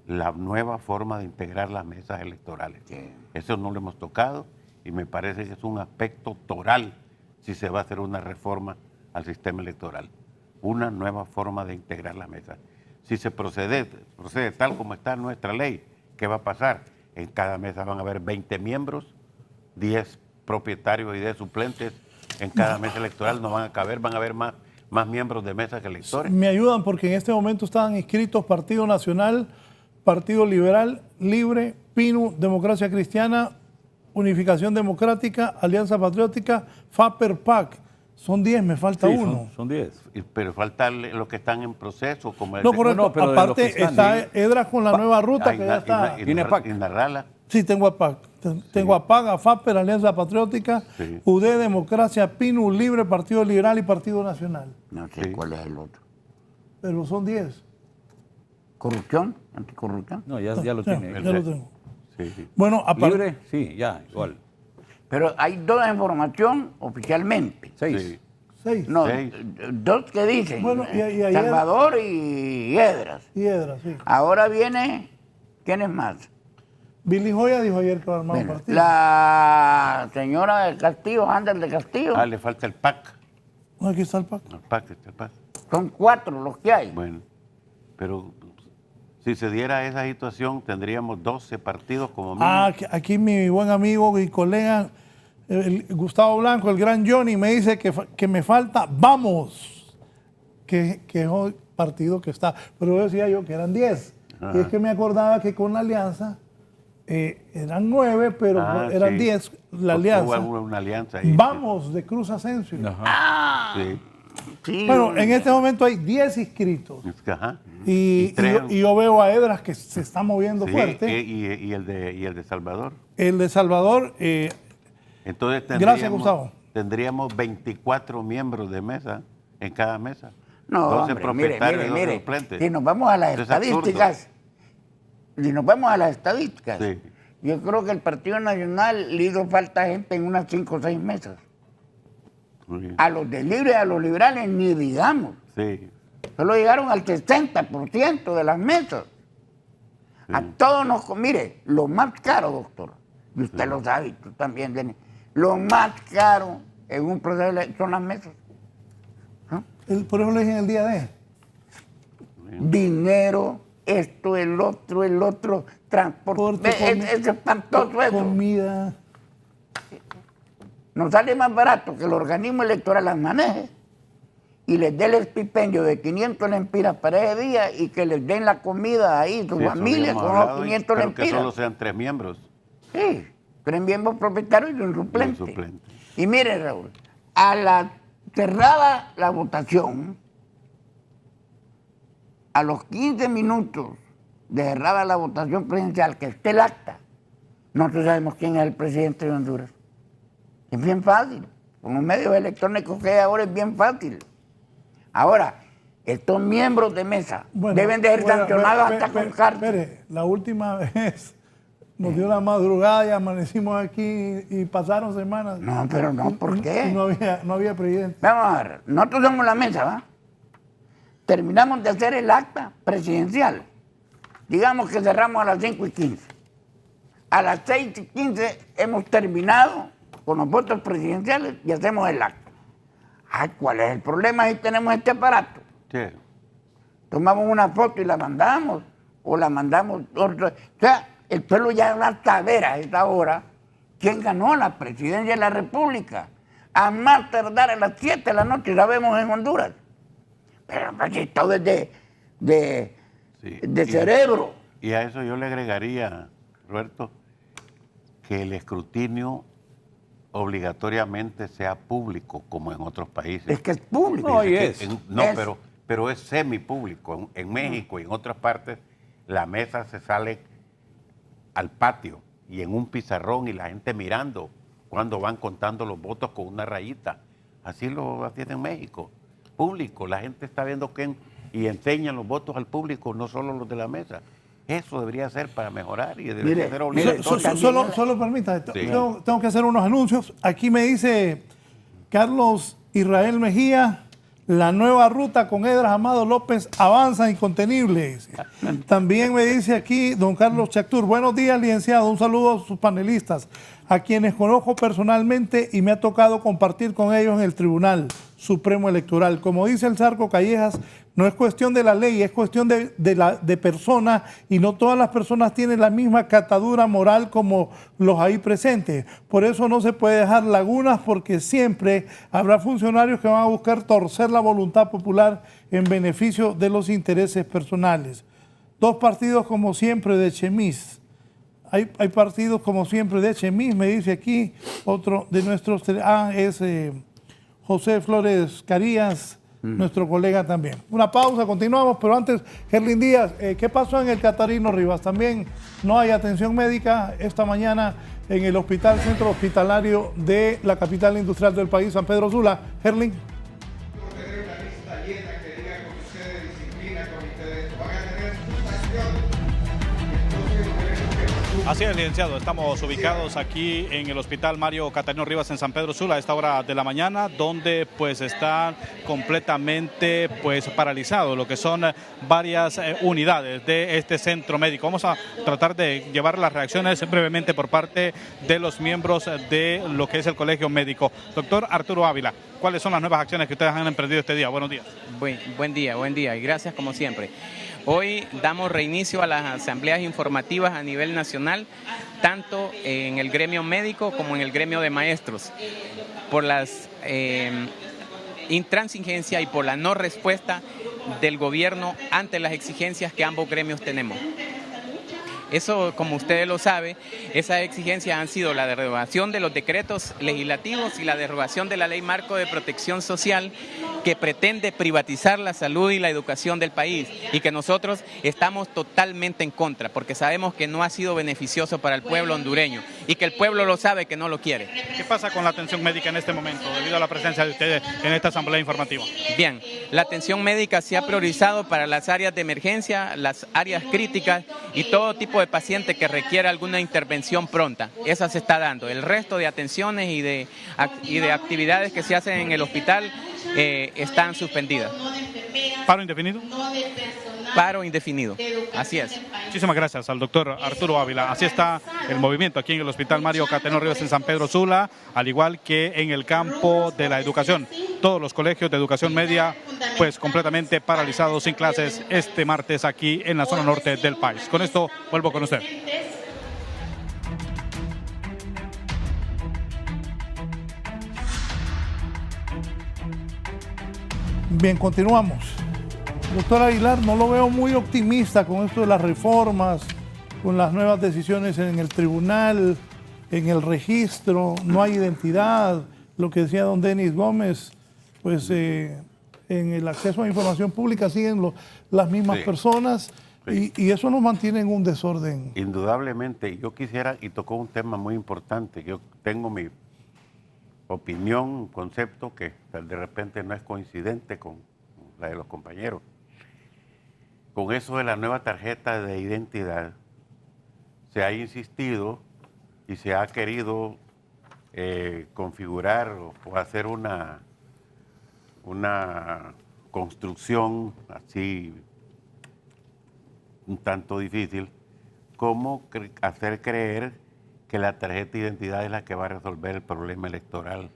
la nueva forma de integrar las mesas electorales. Eso no lo hemos tocado y me parece que es un aspecto toral si se va a hacer una reforma al sistema electoral. Una nueva forma de integrar las mesas. Si se procede tal como está nuestra ley, ¿qué va a pasar? En cada mesa van a haber 20 miembros, 10 propietarios y 10 suplentes. En cada mesa electoral no van a caber, van a haber más miembros de mesas que electores. Me ayudan porque en este momento estaban inscritos Partido Nacional, Partido Liberal, Libre, PINU, Democracia Cristiana, Unificación Democrática, Alianza Patriótica, FAPER-PAC. Son 10, me falta uno. Son 10. Pero falta los que están en proceso. Como no, correcto. pero aparte está Edras con la nueva ruta que ya está. ¿Tiene PAC? Narrala. Sí, tengo a PAC. Tengo a PAC, a FAPER, Alianza Patriótica, UD, Democracia, PINU, Libre, Partido Liberal y Partido Nacional. No sé cuál es el otro. Pero son 10. ¿Corrupción? ¿Anticorrupción? No, ya lo tiene. Ya lo tengo. Sí. Bueno, ¿Libre? Sí, ya, igual. Pero hay dos en formación oficialmente. 6. 6. No, 2 que dicen. Bueno, y Salvador y Edras. Y Edras, sí. Ahora viene, ¿quién es más? Billy Joya dijo ayer que va a armar un partido. La señora de Castillo, Ander de Castillo. Le falta el PAC. Aquí está el PAC. El PAC, está el PAC. Son 4 los que hay. Bueno, pero si se diera esa situación, tendríamos 12 partidos como mínimo. Aquí mi buen amigo y colega Gustavo Blanco, el gran Johnny, me dice que me falta Vamos, que es el partido que está. Pero decía yo que eran 10. Y es que me acordaba que con la alianza eran 9, pero eran 10 la alianza. Hubo una alianza ahí. Vamos, de Cruz Asensio. Sí. Bueno, en este momento hay 10 inscritos. Ajá. Y yo veo a Edras que se está moviendo fuerte. Y el de Salvador. El de Salvador. Entonces gracias, Gustavo. Tendríamos 24 miembros de mesa en cada mesa. No, 12 hombre, propietarios y 2 mire, suplentes. si nos vamos a las estadísticas, yo creo que el Partido Nacional le hizo falta gente en unas 5 o 6 mesas. A los de Libre y a los liberales ni digamos. Solo llegaron al 60% de las mesas. A todos nos... Mire, lo más caro, doctor, y usted lo sabe, y tú también, Denis, lo más caro en un proceso son las mesas. Por eso le dije en el día de... Dinero, esto, el otro, transporte, es espantoso eso. Comida. Nos sale más barato que el organismo electoral las maneje y les dé el estipendio de 500 lempiras para ese día y que les den la comida ahí, su familia con los 500 lempiras. Pero que solo sean 3 miembros. Sí. 3 miembros propietarios y un suplente. Y mire, Raúl, a la cerrada la votación, a los 15 minutos de cerrada la votación presidencial, que esté el acta, nosotros sabemos quién es el presidente de Honduras. Es bien fácil. Con los medios electrónicos que hay ahora es bien fácil. Ahora, estos miembros de mesa deben de ser sancionados hasta con cárcel. Espere, la última vez nos dio la madrugada y amanecimos aquí y pasaron semanas. No, pero no, ¿por qué? Y no había presidente. Vamos a ver, nosotros somos la mesa, ¿va? Terminamos de hacer el acta presidencial. Digamos que cerramos a las 5:15. A las 6:15 hemos terminado con los votos presidenciales y hacemos el acta. Ay, ¿cuál es el problema si tenemos este aparato? Sí. Tomamos una foto y la mandamos, o la mandamos otro. O sea, el pueblo ya va a saber a esta hora quién ganó la presidencia de la República. A más tardar a las 7 de la noche sabemos en Honduras. Pero pues, esto es de cerebro. Y a eso yo le agregaría, Roberto, que el escrutinio obligatoriamente sea público, como en otros países. Es que es público. No, pero es semipúblico. En México y en otras partes, la mesa se sale al patio y en un pizarrón y la gente mirando cuando van contando los votos con una rayita. Así lo hacen en México. Público, la gente está viendo quién y enseñan los votos al público, no solo los de la mesa. Eso debería ser para mejorar y debería ser obligatorio. Solo permita, tengo que hacer unos anuncios. Aquí me dice Carlos Israel Mejía, la nueva ruta con Edras Amado López avanza incontenible. También me dice aquí don Carlos Chactur, buenos días, licenciado, un saludo a sus panelistas, a quienes conozco personalmente y me ha tocado compartir con ellos en el Tribunal Supremo Electoral. Como dice el Zarco Callejas, no es cuestión de la ley, es cuestión de personas, y no todas las personas tienen la misma catadura moral como los ahí presentes. Por eso no se puede dejar lagunas, porque siempre habrá funcionarios que van a buscar torcer la voluntad popular en beneficio de los intereses personales. 2 partidos como siempre de Chemis. Hay partidos como siempre de Chemis, me dice aquí otro de nuestros... es José Flores Carías, nuestro colega también. Una pausa, continuamos, pero antes, Gerlin Díaz, ¿qué pasó en el Catarino Rivas? También no hay atención médica esta mañana en el centro hospitalario de la capital industrial del país, San Pedro Sula. Gerlin. Así es, licenciado. Estamos ubicados aquí en el Hospital Mario Catarino Rivas en San Pedro Sula a esta hora de la mañana, donde pues están completamente paralizados lo que son varias unidades de este centro médico. Vamos a tratar de llevar las reacciones brevemente por parte de los miembros de lo que es el Colegio Médico. Doctor Arturo Ávila, ¿cuáles son las nuevas acciones que ustedes han emprendido este día? Buenos días. Buen día y gracias como siempre. Hoy damos reinicio a las asambleas informativas a nivel nacional, tanto en el gremio médico como en el gremio de maestros, por las intransigencia y por la no respuesta del gobierno ante las exigencias que ambos gremios tenemos. Eso, como ustedes lo saben, esas exigencias han sido la derogación de los decretos legislativos y la derogación de la Ley Marco de Protección Social, que pretende privatizar la salud y la educación del país, y que nosotros estamos totalmente en contra, porque sabemos que no ha sido beneficioso para el pueblo hondureño y que el pueblo lo sabe, que no lo quiere. ¿Qué pasa con la atención médica en este momento, debido a la presencia de ustedes en esta asamblea informativa? Bien, la atención médica se ha priorizado para las áreas de emergencia, las áreas críticas y todo tipo de paciente que requiera alguna intervención pronta. Esa se está dando. El resto de atenciones y de actividades que se hacen en el hospital están suspendidas. ¿Paro indefinido? Paro indefinido, así es. Muchísimas gracias al doctor Arturo Ávila. Así está el movimiento aquí en el Hospital Mario Catarino Rivas en San Pedro Sula, al igual que en el campo de la educación. Todos los colegios de educación media pues completamente paralizados, sin clases este martes aquí en la zona norte del país. Con esto vuelvo con usted. Bien, continuamos. Doctor Aguilar, no lo veo muy optimista con esto de las reformas, con las nuevas decisiones en el tribunal. en el registro, no hay identidad, lo que decía don Denis Gómez, pues en el acceso a información pública siguen las mismas personas y eso nos mantiene en un desorden. Indudablemente, yo quisiera, y tocó un tema muy importante, yo tengo mi opinión, un concepto que de repente no es coincidente con la de los compañeros. Con eso de la nueva tarjeta de identidad, se ha insistido y se ha querido configurar o hacer una construcción así un tanto difícil, como hacer creer que la tarjeta de identidad es la que va a resolver el problema electoral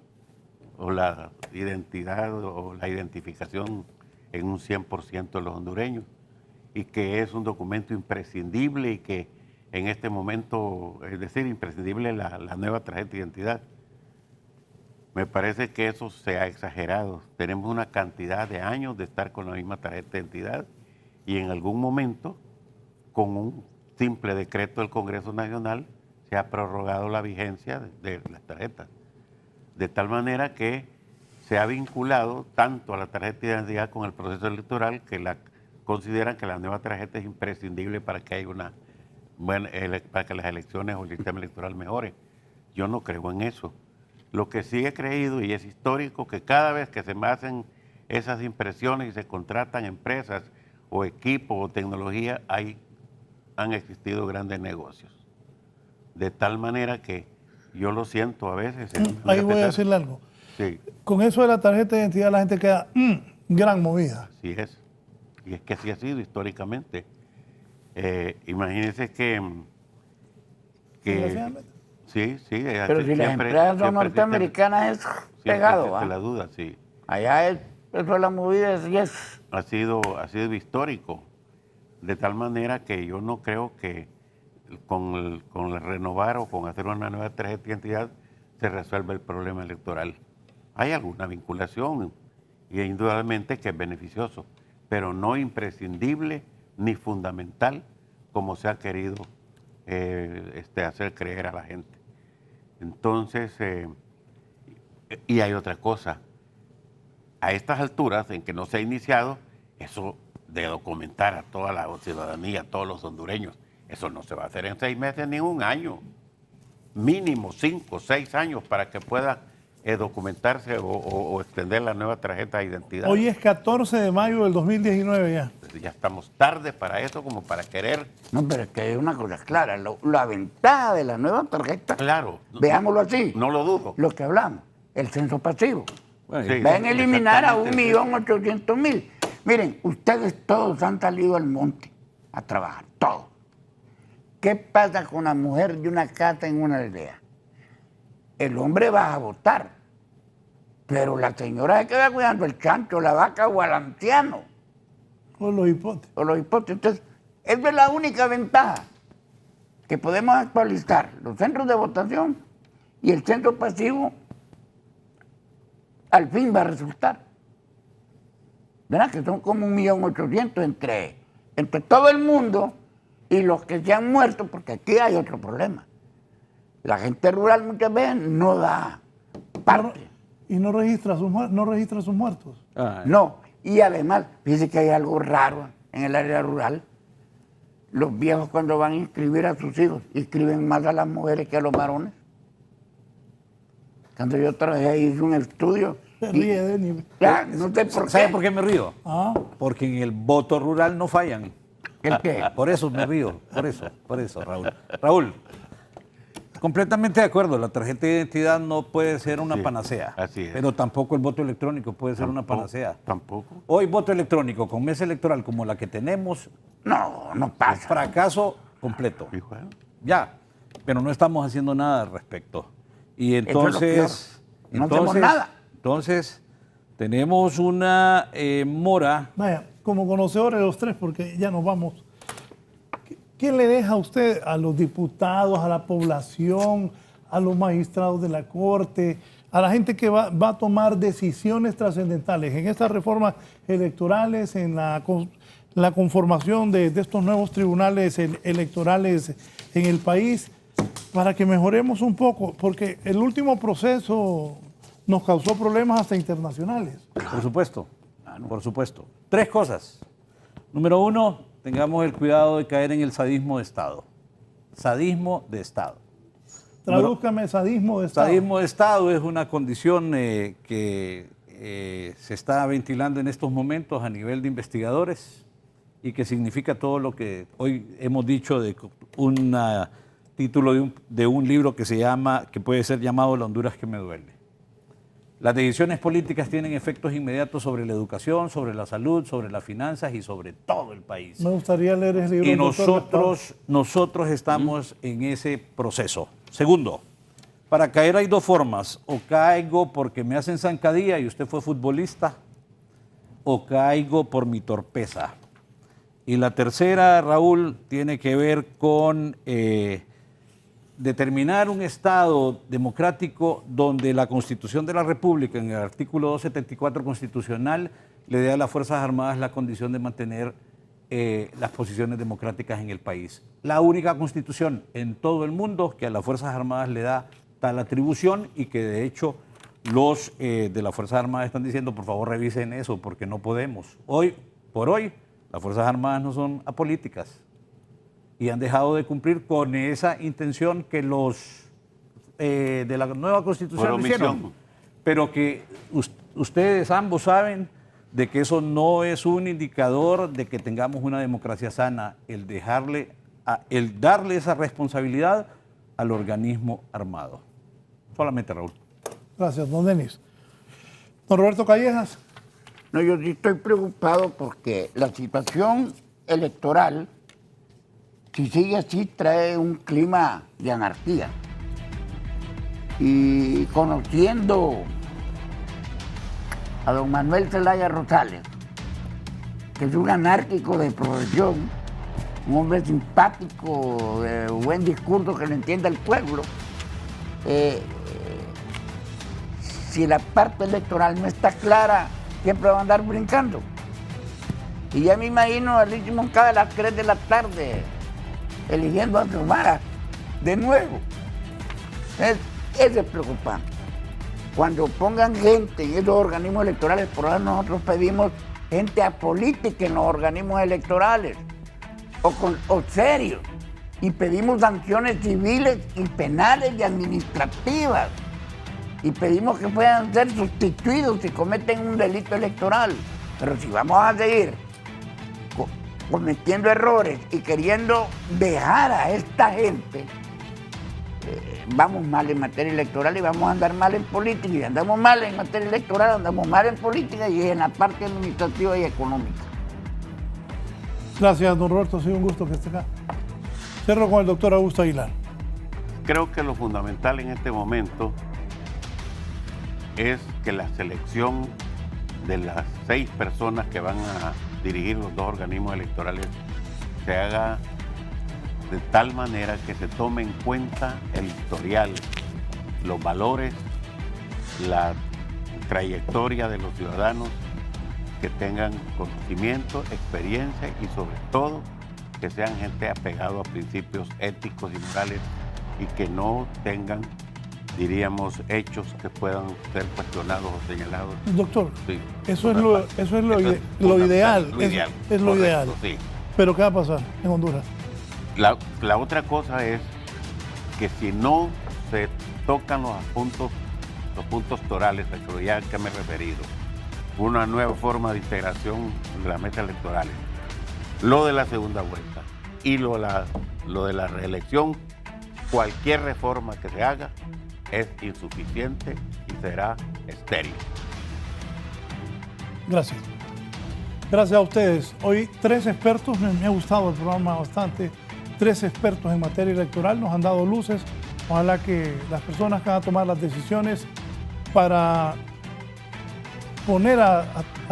o la identidad o la identificación en un 100% de los hondureños, y que es un documento imprescindible y que en este momento, es decir, imprescindible la nueva tarjeta de identidad. Me parece que eso se ha exagerado. Tenemos una cantidad de años de estar con la misma tarjeta de identidad y en algún momento, con un simple decreto del Congreso Nacional, se ha prorrogado la vigencia de las tarjetas. De tal manera que se ha vinculado tanto a la tarjeta de identidad con el proceso electoral que consideran que la nueva tarjeta es imprescindible para que haya para que las elecciones o el sistema electoral mejore. Yo no creo en eso. Lo que sí he creído, y es histórico, que cada vez que se me hacen esas impresiones y se contratan empresas o equipos o tecnología, han existido grandes negocios. De tal manera que yo lo siento a veces. Ahí voy a decirle algo. Sí. Con eso de la tarjeta de identidad la gente queda gran movida. Así es. Y es que así ha sido históricamente. Imagínense que sí, pero si las empresas son norteamericanas es pegado, la duda, sí. Allá eso de la movida es ha sido histórico, de tal manera que yo no creo que con el renovar o con hacer una nueva tarjeta de identidad se resuelva el problema electoral. Hay alguna vinculación y indudablemente que es beneficioso, pero no imprescindible ni fundamental como se ha querido hacer creer a la gente. Entonces, y hay otra cosa, a estas alturas en que no se ha iniciado, eso de documentar a toda la ciudadanía, a todos los hondureños, eso no se va a hacer en 6 meses ni en un año, mínimo 5 o 6 años para que pueda documentarse o extender la nueva tarjeta de identidad. Hoy es 14 de mayo del 2019 ya. Ya estamos tarde para eso, como para querer. No, pero es que hay una cosa clara, la ventaja de la nueva tarjeta, claro, veámoslo así. No lo dudo. Lo que hablamos, el censo pasivo. Bueno, sí, van a eliminar a 1.800.000. Miren, ustedes todos han salido al monte a trabajar, todos. ¿Qué pasa con la mujer de una casa en una aldea? El hombre va a votar, pero la señora se queda cuidando el chancho, la vaca o al anciano. O los hipotes. Entonces, esa es la única ventaja, que podemos actualizar los centros de votación y el centro pasivo al fin va a resultar. ¿Verdad? Que son como 1.800.000 entre todo el mundo y los que se han muerto, porque aquí hay otro problema. La gente rural muchas veces no da parte. ¿Y no registra sus muertos? No, y además, fíjese que hay algo raro en el área rural. Los viejos cuando van a inscribir a sus hijos, inscriben más a las mujeres que a los varones. Cuando yo trabajé ahí, hice un estudio. Se ríe de él. No sé por qué. ¿Sabe por qué me río? Porque en el voto rural no fallan. ¿El qué? Por eso me río, por eso, Raúl. Raúl, completamente de acuerdo, la tarjeta de identidad no puede ser una panacea. Así es. Pero tampoco el voto electrónico puede ser una panacea. Tampoco. Hoy voto electrónico con mesa electoral como la que tenemos. No pasa. Fracaso completo. Ya, pero no estamos haciendo nada al respecto. Y entonces, no hacemos nada. Entonces, tenemos una mora. Vaya, como conocedores de los tres, porque ya nos vamos. ¿Qué le deja a usted a los diputados, a la población, a los magistrados de la Corte, a la gente que va a tomar decisiones trascendentales en estas reformas electorales, en la conformación de estos nuevos tribunales electorales en el país? para que mejoremos un poco, porque el último proceso nos causó problemas hasta internacionales. Por supuesto, por supuesto. 3 cosas. Número 1, tengamos el cuidado de caer en el sadismo de Estado. Sadismo de Estado. Tradúzcame sadismo de Estado. Sadismo de Estado es una condición que se está ventilando en estos momentos a nivel de investigadores y que significa todo lo que hoy hemos dicho de un título de un libro que puede ser llamado La Honduras que me duele. Las decisiones políticas tienen efectos inmediatos sobre la educación, sobre la salud, sobre las finanzas y sobre todo el país. Me gustaría leer ese libro. Y nosotros estamos en ese proceso. Segundo, para caer hay 2 formas. O caigo porque me hacen zancadilla y usted fue futbolista, o caigo por mi torpeza. Y la tercera, Raúl, tiene que ver con determinar un Estado democrático donde la Constitución de la República, en el artículo 274 constitucional, le dé a las Fuerzas Armadas la condición de mantener las posiciones democráticas en el país. La única constitución en todo el mundo que a las Fuerzas Armadas le da tal atribución y que de hecho los de las Fuerzas Armadas están diciendo, por favor revisen eso porque no podemos. Hoy por hoy, las Fuerzas Armadas no son apolíticas y han dejado de cumplir con esa intención que los de la nueva Constitución lo hicieron. Pero que ustedes ambos saben de que eso no es un indicador de que tengamos una democracia sana, el darle esa responsabilidad al organismo armado. Solamente, Raúl. Gracias, don Denis. Don Roberto Callejas. No, yo sí estoy preocupado porque la situación electoral, si sigue así, trae un clima de anarquía. Y conociendo a don Manuel Zelaya Rosales, que es un anárquico de profesión, un hombre simpático, de buen discurso que le entienda el pueblo, si la parte electoral no está clara, siempre va a andar brincando. Y ya me imagino a Luis Moncada a las 3 de la tarde, eligiendo a Xiomara de nuevo. Eso es preocupante. Cuando pongan gente en esos organismos electorales, por ahora nosotros pedimos gente apolítica en los organismos electorales, o serios, y pedimos sanciones civiles y penales y administrativas, y pedimos que puedan ser sustituidos si cometen un delito electoral. Pero si vamos a seguir cometiendo errores y queriendo dejar a esta gente, vamos mal en materia electoral y vamos a andar mal en política. Y andamos mal en materia electoral, andamos mal en política y en la parte administrativa y económica. Gracias, don Roberto. Ha sido un gusto que esté acá. Cierro con el doctor Augusto Aguilar. Creo que lo fundamental en este momento es que la selección de las 6 personas que van a dirigir los 2 organismos electorales se haga de tal manera que se tome en cuenta el historial, los valores, la trayectoria de los ciudadanos, que tengan conocimiento, experiencia y sobre todo que sean gente apegada a principios éticos y morales y que no tengan, diríamos, hechos que puedan ser cuestionados o señalados. Doctor, sí, eso es lo ideal. Es lo ideal. Sí. Pero ¿qué va a pasar en Honduras? La otra cosa es que si no se tocan los puntos torales a los ya que me he referido, una nueva forma de integración de las mesas electorales, lo de la segunda vuelta y lo de la reelección, cualquier reforma que se haga es insuficiente y será estéril. Gracias. Gracias a ustedes. Hoy 3 expertos, me ha gustado el programa bastante. 3 expertos en materia electoral nos han dado luces. Ojalá que las personas que van a tomar las decisiones para poner a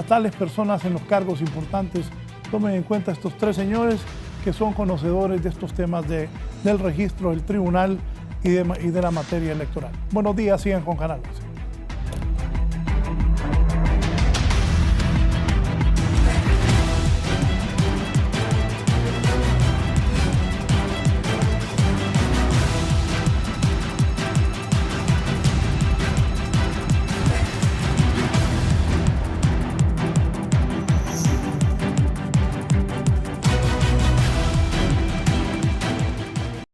tales personas en los cargos importantes tomen en cuenta estos 3 señores que son conocedores de estos temas del registro, del tribunal y de la materia electoral. Buenos días, sigan con Canal 11.